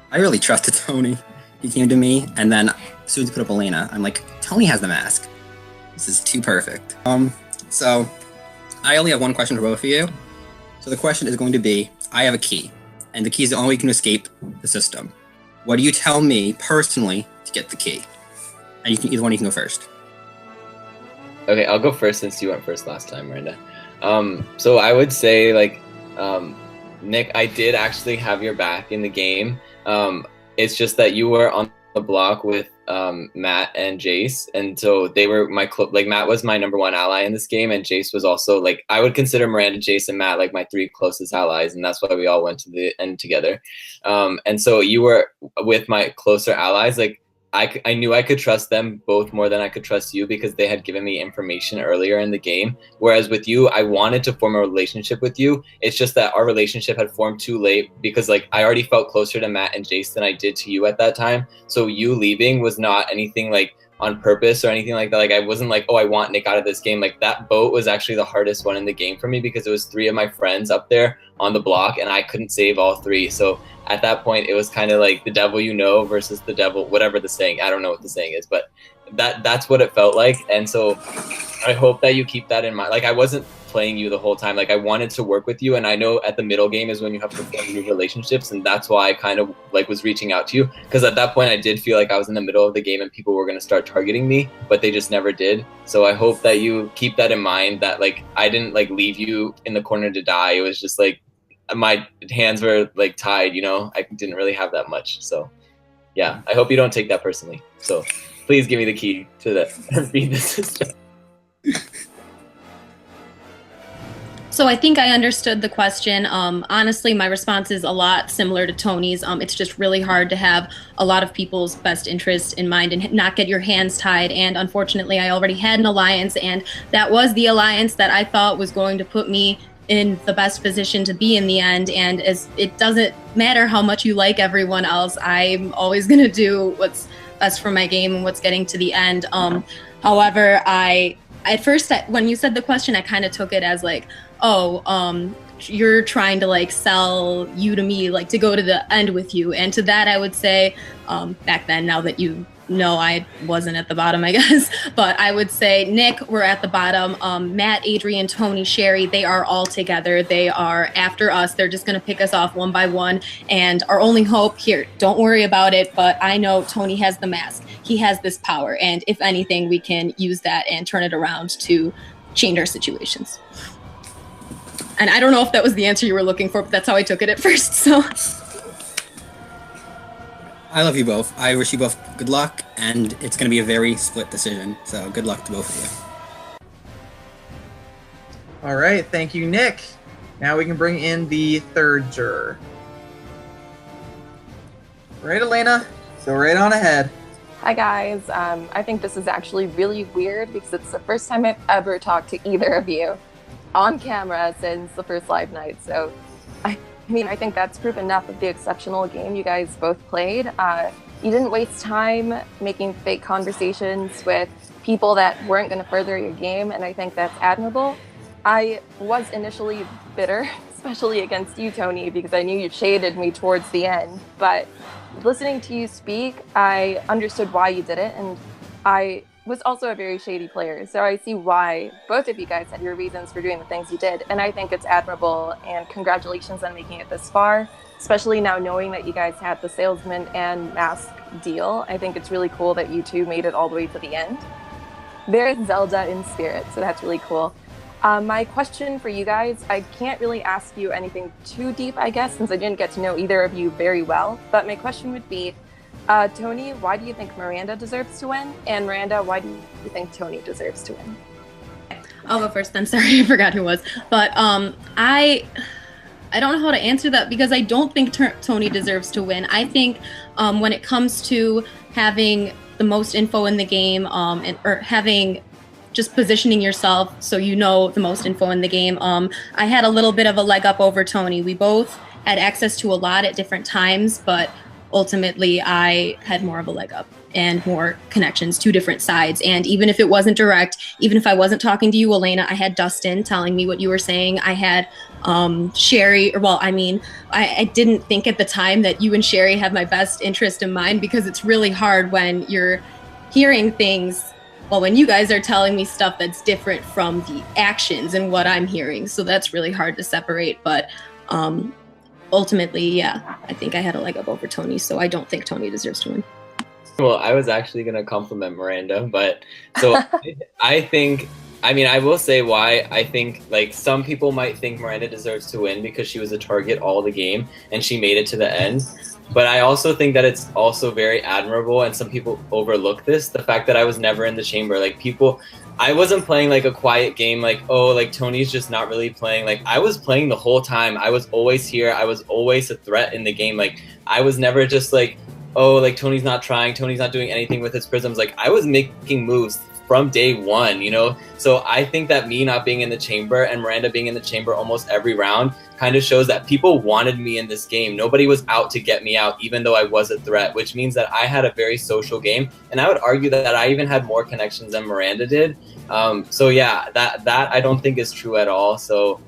I really trusted Tony. He came to me, and then as soon as he put up Elena, I'm like, Tony has the mask. This is too perfect. So I only have one question for both of you. So the question is going to be, I have a key, and the key is the only way you can escape the system. What do you tell me personally to get the key? And you can either one, you can go first. Okay, I'll go first since you went first last time, Miranda. So I would say, like, Nick, I did actually have your back in the game. It's just that you were on the block with Matt and Jace, and so they were my Matt was my number one ally in this game, and Jace was also, like, I would consider Miranda, Jace, and Matt like my three closest allies, and that's why we all went to the end together. And so you were with my closer allies, like. I knew I could trust them both more than I could trust you because they had given me information earlier in the game. Whereas with you, I wanted to form a relationship with you. It's just that our relationship had formed too late because, like, I already felt closer to Matt and Jace than I did to you at that time. So you leaving was not anything like on purpose or anything like that. Like, I wasn't like, oh, I want Nick out of this game. Like, that boat was actually the hardest one in the game for me because it was three of my friends up there on the block and I couldn't save all three. So at that point, it was kind of like the devil you know versus the devil, whatever the saying. I don't know what the saying is, but that's what it felt like. And so I hope that you keep that in mind. Like, I wasn't playing you the whole time. Like, I wanted to work with you, and I know at the middle game is when you have to form new relationships, and that's why I kind of like was reaching out to you, because at that point I did feel like I was in the middle of the game and people were going to start targeting me, but they just never did. So I hope that you keep that in mind, that like I didn't like leave you in the corner to die. It was just like my hands were like tied, you know. I didn't really have that much. So yeah, I hope you don't take that personally. So please give me the key to the beat the system. So I think I understood the question. Honestly, my response is a lot similar to Tony's. It's just really hard to have a lot of people's best interests in mind and not get your hands tied. And unfortunately, I already had an alliance, and that was the alliance that I thought was going to put me in the best position to be in the end. And as it doesn't matter how much you like everyone else, I'm always going to do what's best for my game and what's getting to the end. However, at first, when you said the question, I kind of took it as like, oh, you're trying to like sell you to me, like to go to the end with you. And to that, I would say, back then, now that you know I wasn't at the bottom, I guess, but I would say Nick, we're at the bottom. Matt, Adrian, Tony, Sherry, they are all together. They are after us. They're just going to pick us off one by one. And our only hope here, don't worry about it, but I know Tony has the mask. He has this power. And if anything, we can use that and turn it around to change our situations. And I don't know if that was the answer you were looking for, but that's how I took it at first, so. I love you both. I wish you both good luck, and it's going to be a very split decision, so good luck to both of you. All right, thank you, Nick. Now we can bring in the third juror. Right, Elena? So right on ahead. Hi guys, I think this is actually really weird because it's the first time I've ever talked to either of you on camera since the first live night, so mean, I think that's proof enough of the exceptional game you guys both played. You didn't waste time making fake conversations with people that weren't going to further your game, and I think that's admirable. I was initially bitter, especially against you, Tony, because I knew you shaded me towards the end. But listening to you speak, I understood why you did it, and I was also a very shady player. So I see why both of you guys had your reasons for doing the things you did, and I think it's admirable, and congratulations on making it this far, especially now knowing that you guys had the salesman and mask deal. I think it's really cool that you two made it all the way to the end. There's Zelda in spirit, so that's really cool. My question for you guys, I can't really ask you anything too deep, I guess, since I didn't get to know either of you very well. But my question would be, Tony, why do you think Miranda deserves to win? And Miranda, why do you think Tony deserves to win? I'll go first then. Sorry, I forgot who it was. But I don't know how to answer that because I don't think Tony deserves to win. I think when it comes to having the most info in the game or having just positioning yourself so you know the most info in the game, I had a little bit of a leg up over Tony. We both had access to a lot at different times, but ultimately I had more of a leg up and more connections to different sides. And even if it wasn't direct, even if I wasn't talking to you, Elena, I had Dustin telling me what you were saying. I had Sherry, I didn't think at the time that you and Sherry have my best interest in mind, because it's really hard when you're hearing things, well, when you guys are telling me stuff that's different from the actions and what I'm hearing. So that's really hard to separate. But ultimately, yeah, I think I had a leg up over Tony, so I don't think Tony deserves to win. Well, I was actually going to compliment Miranda, but so I will say why I think, like, some people might think Miranda deserves to win because she was a target all the game and she made it to the end. But I also think that it's also very admirable, and some people overlook this, the fact that I was never in the chamber. Like, I wasn't playing like a quiet game, like, oh, like Tony's just not really playing. Like, I was playing the whole time. I was always here. I was always a threat in the game. Like, I was never just like, oh, like Tony's not trying, Tony's not doing anything with his prisms. Like, I was making moves from day one, you know? So I think that me not being in the chamber and Miranda being in the chamber almost every round kind of shows that people wanted me in this game. Nobody was out to get me out, even though I was a threat, which means that I had a very social game. And I would argue that I even had more connections than Miranda did. So yeah, that I don't think is true at all. So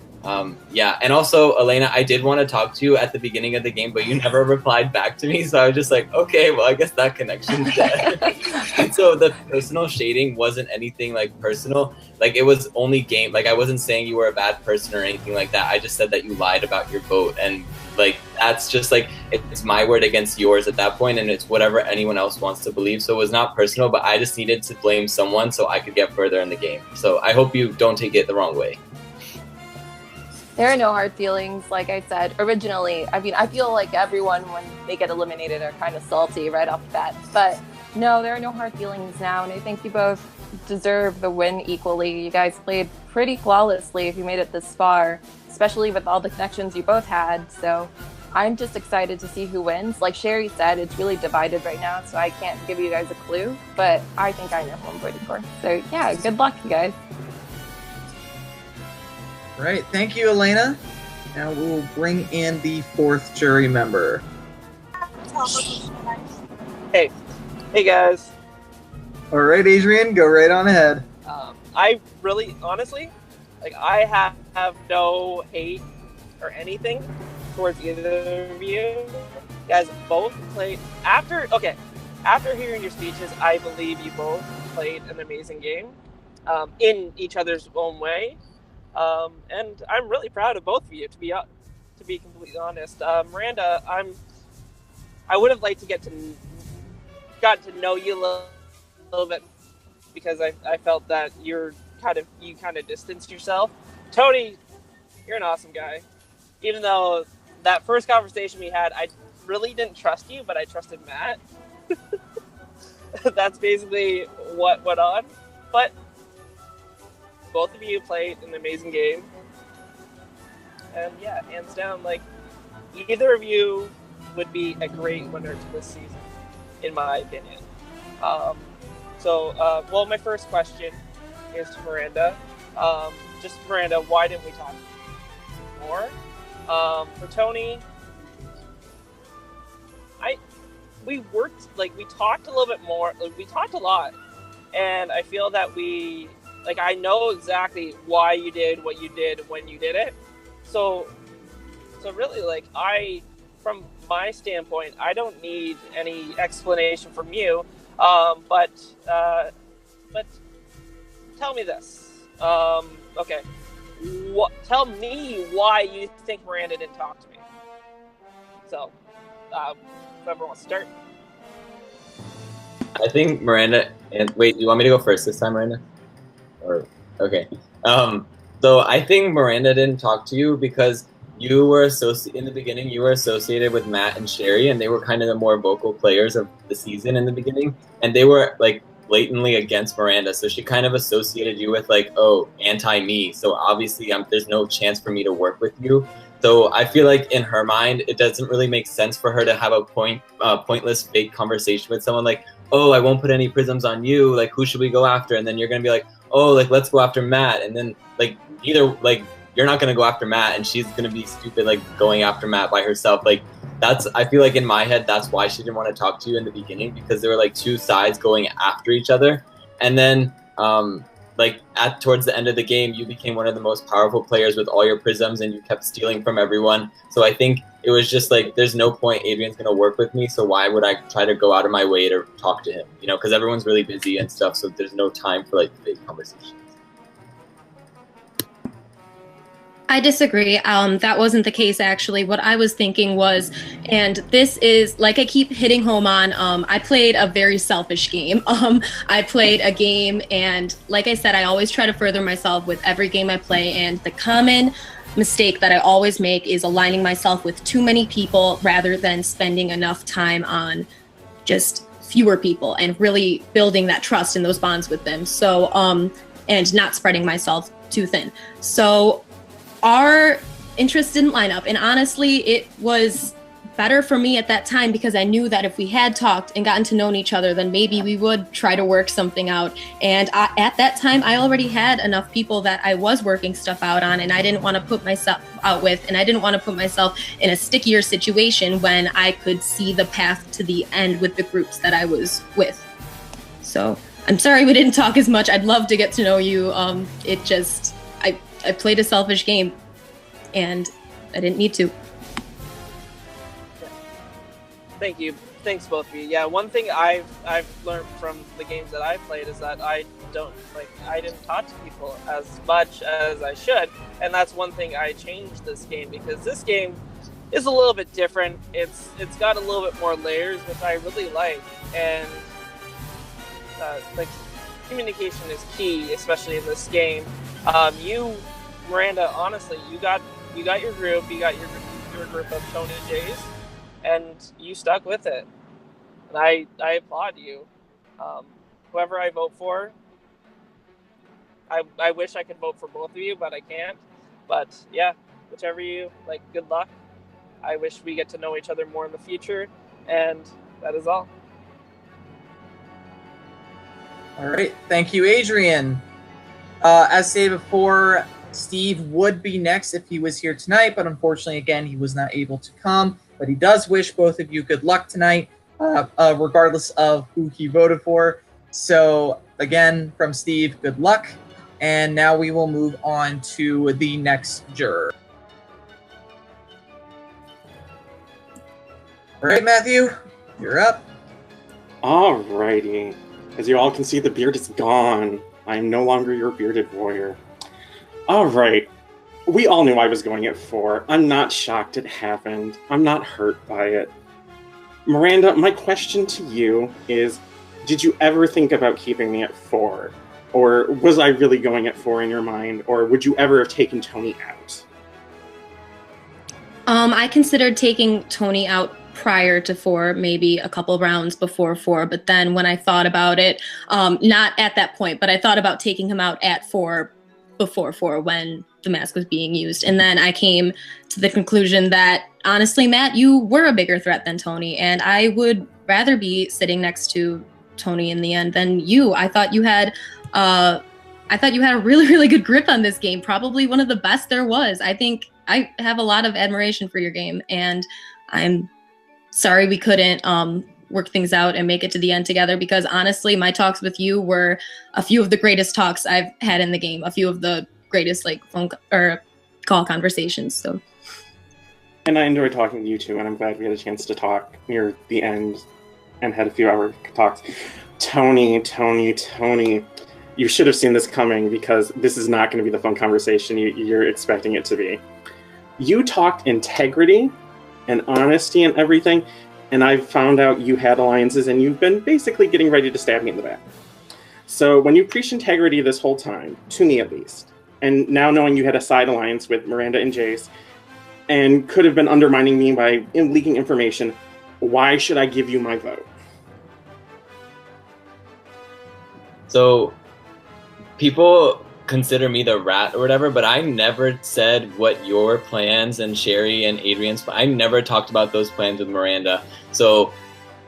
yeah, and also, Elena, I did want to talk to you at the beginning of the game, but you never replied back to me, so I was just like, okay, well, I guess that connection's dead. And so the personal shading wasn't anything, like, personal. Like, it was only game. Like, I wasn't saying you were a bad person or anything like that. I just said that you lied about your vote, and, like, that's just, like, it's my word against yours at that point, and it's whatever anyone else wants to believe. So it was not personal, but I just needed to blame someone so I could get further in the game. So I hope you don't take it the wrong way. There are no hard feelings, like I said. Originally, I mean, I feel like everyone, when they get eliminated, are kind of salty right off the bat. But no, there are no hard feelings now, and I think you both deserve the win equally. You guys played pretty flawlessly if you made it this far, especially with all the connections you both had. So I'm just excited to see who wins. Like Sherry said, it's really divided right now, so I can't give you guys a clue, but I think I know who I'm voting for. So yeah, good luck, you guys. Right, thank you, Elena. Now we'll bring in the fourth jury member. Hey guys. All right, Adrian, go right on ahead. I really, honestly, like, I have no hate or anything towards either of you. You guys both played after hearing your speeches. I believe you both played an amazing game, in each other's own way. And I'm really proud of both of you, to be completely honest. Miranda, I would have liked to got to know you a little bit, because I felt that you kind of distanced yourself. Tony, you're an awesome guy. Even though that first conversation we had, I really didn't trust you, but I trusted Matt. That's basically what went on. But both of you played an amazing game. And yeah, hands down, like, either of you would be a great winner to this season, in my opinion. Well, my first question is to Miranda. Just Miranda, why didn't we talk more? For Tony, we talked a little bit more. We talked a lot, and I feel that I know exactly why you did what you did when you did it. So really, from my standpoint, I don't need any explanation from you. But tell me this. Okay. Tell me why you think Miranda didn't talk to me. So, whoever wants to start. I think Miranda. And wait, do you want me to go first this time, Miranda? Or okay. So I think Miranda didn't talk to you because you were in the beginning. You were associated with Matt and Sherry, and they were kind of the more vocal players of the season in the beginning, and they were blatantly against Miranda. So she kind of associated you with anti-me. So obviously, there's no chance for me to work with you. So I feel like in her mind, it doesn't really make sense for her to have a pointless fake conversation with someone like, oh, I won't put any prisms on you. Like, who should we go after? And then you're going to be like, oh, let's go after Matt. And then you're not going to go after Matt and she's going to be stupid, going after Matt by herself. I feel like in my head, that's why she didn't want to talk to you in the beginning, because there were two sides going after each other. And then, towards the end of the game, you became one of the most powerful players with all your prisms and you kept stealing from everyone. So I think it was just there's no point Adrian's going to work with me. So why would I try to go out of my way to talk to him? Because everyone's really busy and stuff. So there's no time for big conversations. I disagree. That wasn't the case, actually. What I was thinking was, and this is, I keep hitting home on, I played a very selfish game. I played a game, and like I said, I always try to further myself with every game I play, and the common mistake that I always make is aligning myself with too many people rather than spending enough time on just fewer people and really building that trust in those bonds with them. So, and not spreading myself too thin. So, our interests didn't line up, and honestly, it was better for me at that time because I knew that if we had talked and gotten to know each other, then maybe we would try to work something out. And at that time, I already had enough people that I was working stuff out on, and I didn't want to put myself out with, and I didn't want to put myself in a stickier situation when I could see the path to the end with the groups that I was with. So I'm sorry we didn't talk as much. I'd love to get to know you. I played a selfish game, and I didn't need to. Thank you. Thanks, both of you. Yeah, one thing I've learned from the games that I've played is that I didn't talk to people as much as I should, and that's one thing I changed this game, because this game is a little bit different. It's got a little bit more layers, which I really like, and communication is key, especially in this game. Miranda, honestly, you got your group, you got your group of Tony and Jays, and you stuck with it. And I applaud you. Whoever I vote for, I wish I could vote for both of you, but I can't. But yeah, whichever you good luck. I wish we get to know each other more in the future, and that is all. All right, thank you, Adrian. As stated before, Steve would be next if he was here tonight, but unfortunately, again, he was not able to come. But he does wish both of you good luck tonight, regardless of who he voted for. So, again, from Steve, good luck. And now we will move on to the next juror. All right, Matthew, you're up. All righty. As you all can see, the beard is gone. I am no longer your bearded warrior. All right. We all knew I was going at 4. I'm not shocked it happened. I'm not hurt by it. Miranda, my question to you is, did you ever think about keeping me at 4? Or was I really going at 4 in your mind? Or would you ever have taken Tony out? I considered taking Tony out prior to 4, maybe a couple rounds before 4, but then when I thought about it, not at that point, but I thought about taking him out at 4 before 4 when the mask was being used. And then I came to the conclusion that, honestly, Matt, you were a bigger threat than Tony, and I would rather be sitting next to Tony in the end than you. I thought you had a really, really good grip on this game, probably one of the best there was. I think I have a lot of admiration for your game, and I'm sorry we couldn't work things out and make it to the end together, because honestly, my talks with you were a few of the greatest talks I've had in the game, a few of the greatest like phone or call conversations. So, and I enjoyed talking to you too, and I'm glad we had a chance to talk near the end and had a few hour talks. Tony, you should have seen this coming, because this is not going to be the fun conversation you're expecting it to be. You talked integrity and honesty and everything, and I found out you had alliances, and you've been basically getting ready to stab me in the back. So when you preached integrity this whole time, to me at least, and now knowing you had a side alliance with Miranda and Jace, and could have been undermining me by leaking information, why should I give you my vote? So people consider me the rat or whatever, but I never said what your plans and Sherry and Adrian's, I never talked about those plans with Miranda. So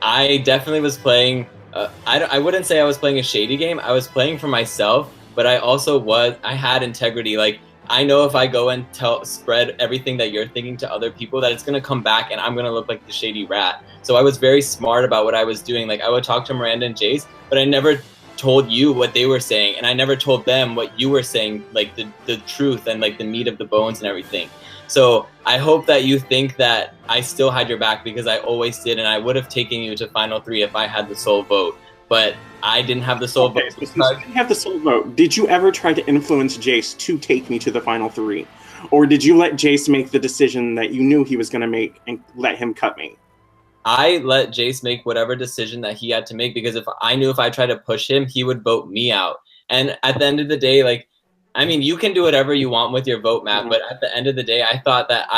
I definitely was playing, I wouldn't say I was playing a shady game. I was playing for myself, but I had integrity. Like, I know if I go and spread everything that you're thinking to other people, that it's going to come back and I'm going to look like the shady rat. So I was very smart about what I was doing. Like, I would talk to Miranda and Jace, but I never told you what they were saying, and I never told them what you were saying, like the truth and like the meat of the bones and everything. So I hope that you think that I still had your back, because I always did, and I would have taken you to Final 3 if I had the sole vote. But I didn't have the sole vote. So since you didn't have the sole vote, did you ever try to influence Jace to take me to the Final 3? Or did you let Jace make the decision that you knew he was going to make and let him cut me? I let Jace make whatever decision that he had to make, because if I knew if I tried to push him, he would vote me out. And at the end of the day, like, I mean, you can do whatever you want with your vote, Matt, but at the end of the day, I thought that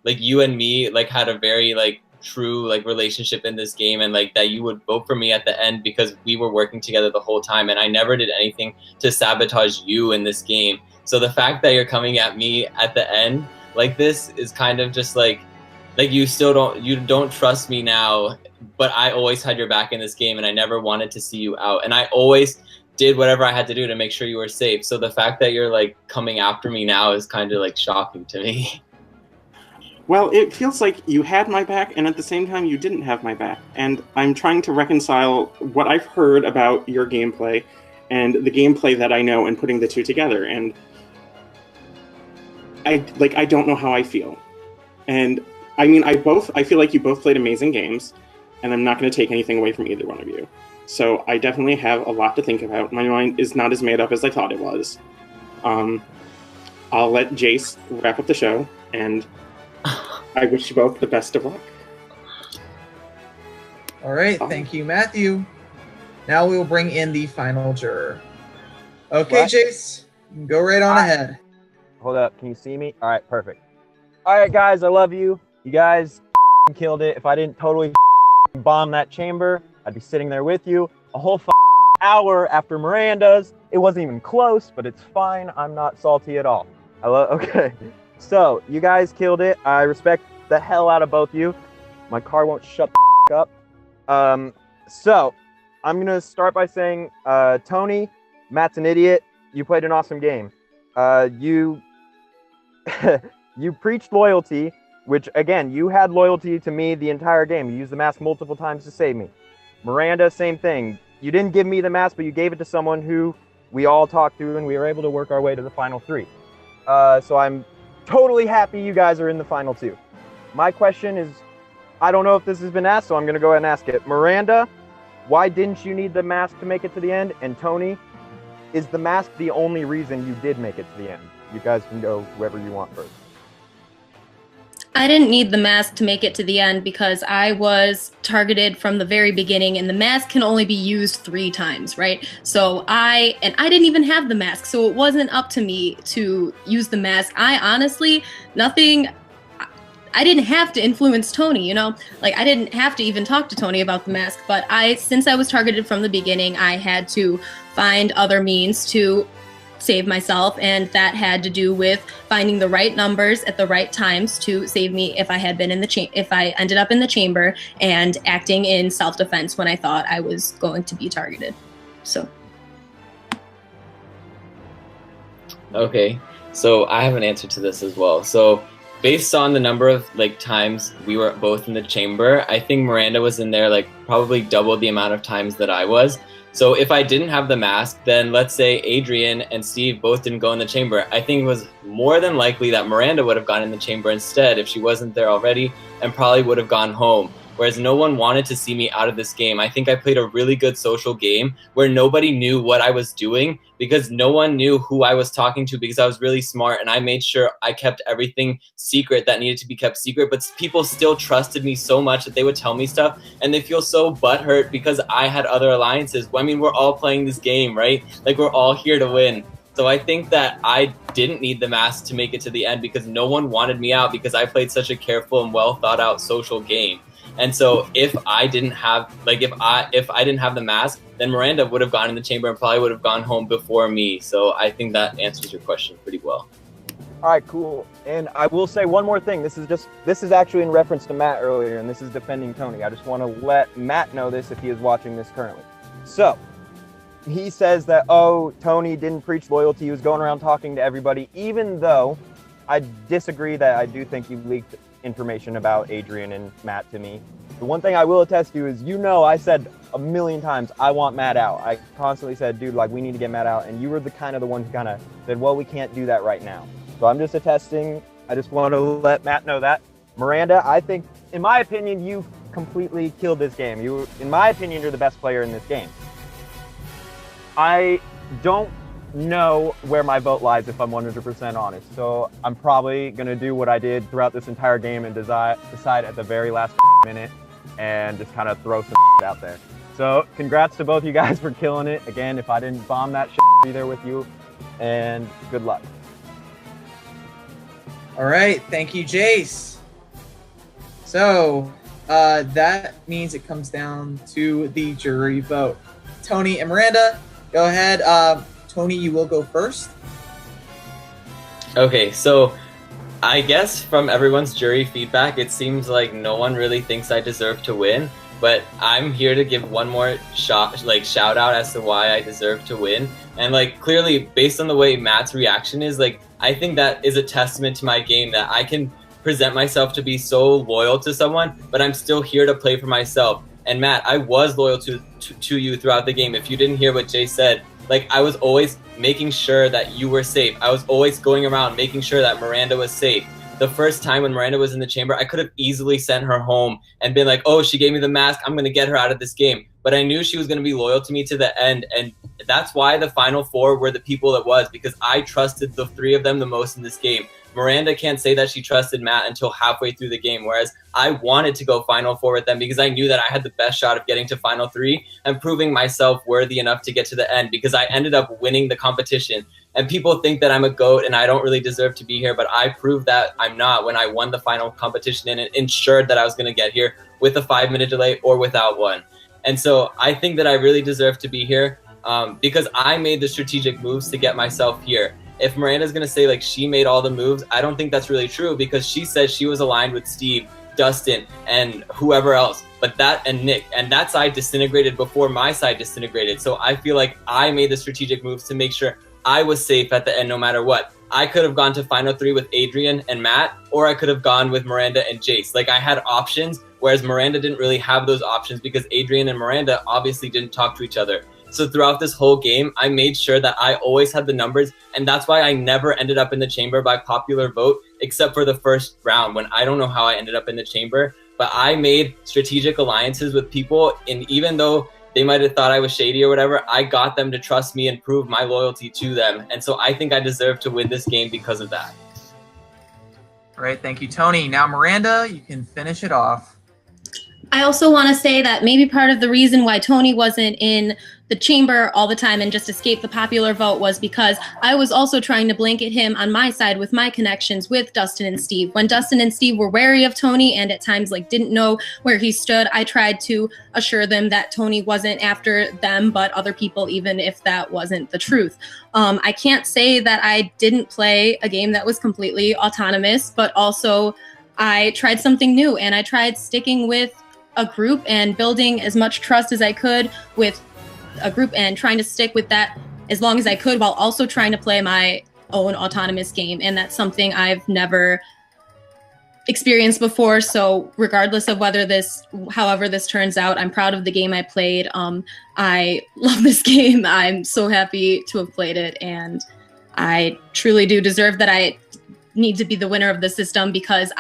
you and me, like, had a very, like, true, like, relationship in this game, and, like, that you would vote for me at the end because we were working together the whole time, and I never did anything to sabotage you in this game. So the fact that you're coming at me at the end like this is kind of just, like you don't trust me now, but I always had your back in this game, and I never wanted to see you out, and I always did whatever I had to do to make sure you were safe. So the fact that you're like coming after me now is kind of like shocking to me. Well, it feels like you had my back, and at the same time you didn't have my back, and I'm trying to reconcile what I've heard about your gameplay and the gameplay that I know, and putting the two together, and I don't know how I feel. And I mean, I feel like you both played amazing games, and I'm not going to take anything away from either one of you. So I definitely have a lot to think about. My mind is not as made up as I thought it was. I'll let Jace wrap up the show, and I wish you both the best of luck. All right, thank you, Matthew. Now we will bring in the final juror. Okay, What? Jace, go right on ahead. Hold up, can you see me? All right, perfect. All right, guys, I love you. You guys killed it. If I didn't totally bomb that chamber, I'd be sitting there with you a whole hour after Miranda's. It wasn't even close, but it's fine. I'm not salty at all. Okay. So, you guys killed it. I respect the hell out of both of you. My car won't shut the up. So, I'm going to start by saying, Tony, Matt's an idiot. You played an awesome game. You preached loyalty, which, again, you had loyalty to me the entire game. You used the mask multiple times to save me. Miranda, same thing. You didn't give me the mask, but you gave it to someone who we all talked to, and we were able to work our way to the final 3. So I'm totally happy you guys are in the final 2. My question is, I don't know if this has been asked, so I'm going to go ahead and ask it. Miranda, why didn't you need the mask to make it to the end? And Tony, is the mask the only reason you did make it to the end? You guys can go whoever you want first. I didn't need the mask to make it to the end because I was targeted from the very beginning, and the mask can only be used 3 times, right? So I didn't even have the mask, so it wasn't up to me to use the mask. I didn't have to influence Tony, you know? Like, I didn't have to even talk to Tony about the mask, but since I was targeted from the beginning, I had to find other means to save myself, and that had to do with finding the right numbers at the right times to save me if I had been in the if I ended up in the chamber, and acting in self-defense when I thought I was going to be targeted. So. Okay, so I have an answer to this as well. So based on the number of like times we were both in the chamber, I think Miranda was in there like probably double the amount of times that I was. So if I didn't have the mask, then let's say Adrian and Steve both didn't go in the chamber. I think it was more than likely that Miranda would have gone in the chamber instead if she wasn't there already, and probably would have gone home. Whereas no one wanted to see me out of this game. I think I played a really good social game where nobody knew what I was doing because no one knew who I was talking to, because I was really smart and I made sure I kept everything secret that needed to be kept secret. But people still trusted me so much that they would tell me stuff, and they feel so butthurt because I had other alliances. I mean, we're all playing this game, right? Like, we're all here to win. So I think that I didn't need the mask to make it to the end because no one wanted me out because I played such a careful and well thought out social game. And so if I didn't have if I didn't have the mask, then Miranda would have gone in the chamber and probably would have gone home before me. So I think that answers your question pretty well. All right, cool. And I will say one more thing. This is actually in reference to Matt earlier, and this is defending Tony. I just want to let Matt know this if he is watching this currently. So he says that, oh, Tony didn't preach loyalty. He was going around talking to everybody, even though I disagree that I do think he leaked information about Adrian and Matt to me. The one thing I will attest to is, I said a million times, I want Matt out. I constantly said, dude, like, we need to get Matt out. And you were the one who kind of said, well, we can't do that right now. So I'm just attesting. I just want to let Matt know that. Miranda, I think, in my opinion, you completely killed this game. In my opinion, you're the best player in this game. I don't know where my vote lies, if I'm 100% honest. So I'm probably going to do what I did throughout this entire game and decide at the very last minute and just kind of throw some out there. So congrats to both you guys for killing it. Again, if I didn't bomb that I'd be there with you, and good luck. All right, thank you, Jace. So that means it comes down to the jury vote. Tony and Miranda, go ahead. Tony, you will go first. Okay, so I guess from everyone's jury feedback, it seems like no one really thinks I deserve to win, but I'm here to give one more shout out as to why I deserve to win. And like, clearly, based on the way Matt's reaction is, like, I think that is a testament to my game, that I can present myself to be so loyal to someone, but I'm still here to play for myself. And Matt, I was loyal to you throughout the game. If you didn't hear what Jay said, like, I was always making sure that you were safe. I was always going around making sure that Miranda was safe. The first time when Miranda was in the chamber, I could have easily sent her home and been like, oh, she gave me the mask, I'm going to get her out of this game. But I knew she was going to be loyal to me to the end. And that's why the final four were the people it was, because I trusted the three of them the most in this game. Miranda can't say that she trusted Matt until halfway through the game, whereas I wanted to go Final Four with them because I knew that I had the best shot of getting to Final Three and proving myself worthy enough to get to the end, because I ended up winning the competition. And people think that I'm a GOAT and I don't really deserve to be here, but I proved that I'm not when I won the final competition and it ensured that I was going to get here with a 5-minute delay or without one. And so I think that I really deserve to be here because I made the strategic moves to get myself here. If Miranda's going to say, like, she made all the moves, I don't think that's really true, because she said she was aligned with Steve, Dustin, and whoever else. But that, and Nick, and that side disintegrated before my side disintegrated. So I feel like I made the strategic moves to make sure I was safe at the end no matter what. I could have gone to Final Three with Adrian and Matt, or I could have gone with Miranda and Jace. Like, I had options, whereas Miranda didn't really have those options because Adrian and Miranda obviously didn't talk to each other. So throughout this whole game, I made sure that I always had the numbers, and that's why I never ended up in the chamber by popular vote, except for the first round, when I don't know how I ended up in the chamber, but I made strategic alliances with people, and even though they might have thought I was shady or whatever, I got them to trust me and prove my loyalty to them. And so I think I deserve to win this game because of that. All right, thank you, Tony. Now, Miranda, you can finish it off. I also want to say that maybe part of the reason why Tony wasn't in the chamber all the time and just escaped the popular vote was because I was also trying to blanket him on my side with my connections with Dustin and Steve. When Dustin and Steve were wary of Tony and at times didn't know where he stood, I tried to assure them that Tony wasn't after them but other people, even if that wasn't the truth. I can't say that I didn't play a game that was completely autonomous, but also I tried something new, and I tried sticking with a group and building as much trust as I could with a group and trying to stick with that as long as I could, while also trying to play my own autonomous game. And that's something I've never experienced before, so regardless of however this turns out, I'm proud of the game I played. I love this game. I'm so happy to have played it, and I truly do deserve that I need to be the winner of the system, because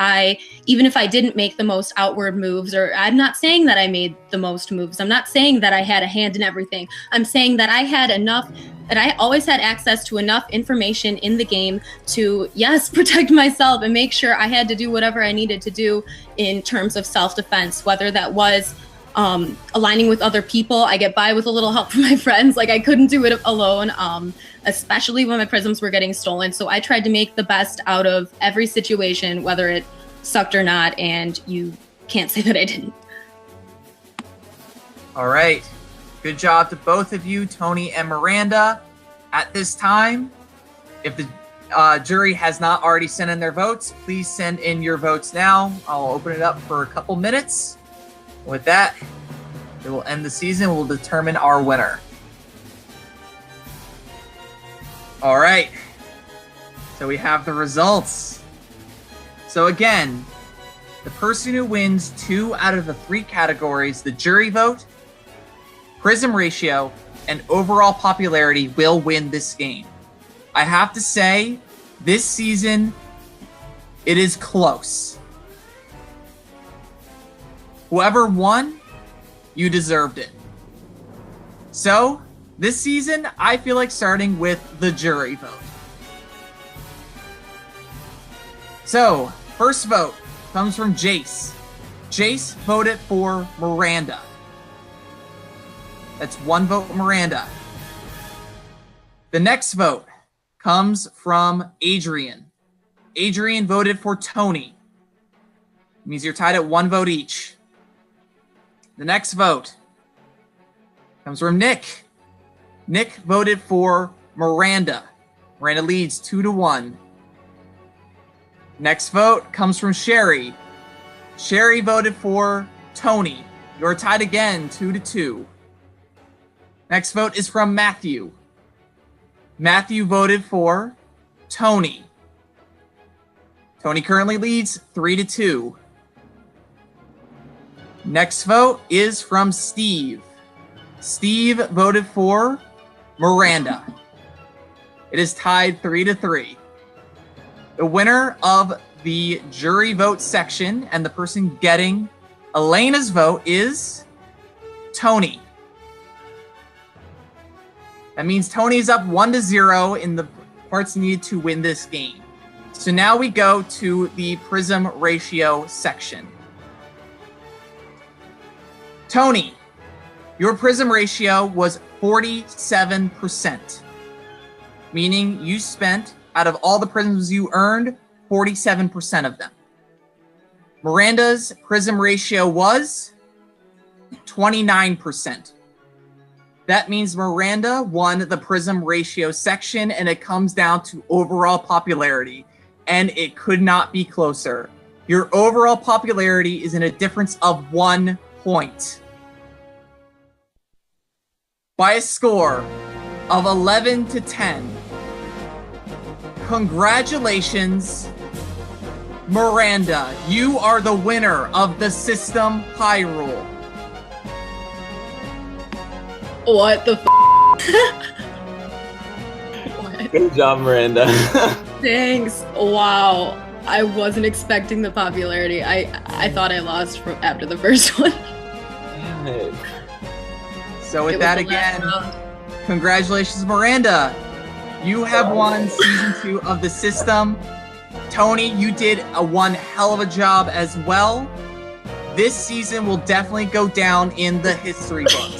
even if I didn't make the most outward moves, or I'm not saying that I made the most moves, I'm not saying that I had a hand in everything, I'm saying that I had enough, that I always had access to enough information in the game to, yes, protect myself and make sure I had to do whatever I needed to do in terms of self-defense, whether that was aligning with other people. I get by with a little help from my friends. Like, I couldn't do it alone, especially when my prisms were getting stolen. So I tried to make the best out of every situation, whether it sucked or not, and you can't say that I didn't. All right. Good job to both of you, Tony and Miranda. At this time, if the jury has not already sent in their votes, please send in your votes now. I'll open it up for a couple minutes. With that, it will end the season. We'll determine our winner. All right. So we have the results. So again, the person who wins 2 out of the 3 categories, the jury vote, prism ratio, and overall popularity, will win this game. I have to say, this season, it is close. Whoever won, you deserved it. So, this season, I feel like starting with the jury vote. So, first vote comes from Jace. Jace voted for Miranda. That's 1 vote Miranda. The next vote comes from Adrian. Adrian voted for Tony. It means you're tied at 1 vote each. The next vote comes from Nick. Nick voted for Miranda. Miranda leads 2-1. Next vote comes from Sherry. Sherry voted for Tony. You're tied again, 2-2. Next vote is from Matthew. Matthew voted for Tony. Tony currently leads 3-2. Next vote is from Steve. Steve voted for Miranda. It is tied 3-3. The winner of the jury vote section and the person getting Elena's vote is Tony. That means Tony's up 1-0 in the parts needed to win this game. So now we go to the prism ratio section. Tony, your prism ratio was 47%, meaning you spent, out of all the prisms you earned, 47% of them. Miranda's prism ratio was 29%. That means Miranda won the prism ratio section, and it comes down to overall popularity, and it could not be closer. Your overall popularity is in a difference of 1 point. By a score of 11-10. Congratulations, Miranda. You are the winner of the System Hyrule. What the What? Good job, Miranda. Thanks. Wow. I wasn't expecting the popularity. I thought I lost after the first one. Damn it. So with that again, congratulations, Miranda. You have won Season 2 of the System. Tony, you did one hell of a job as well. This season will definitely go down in the history books.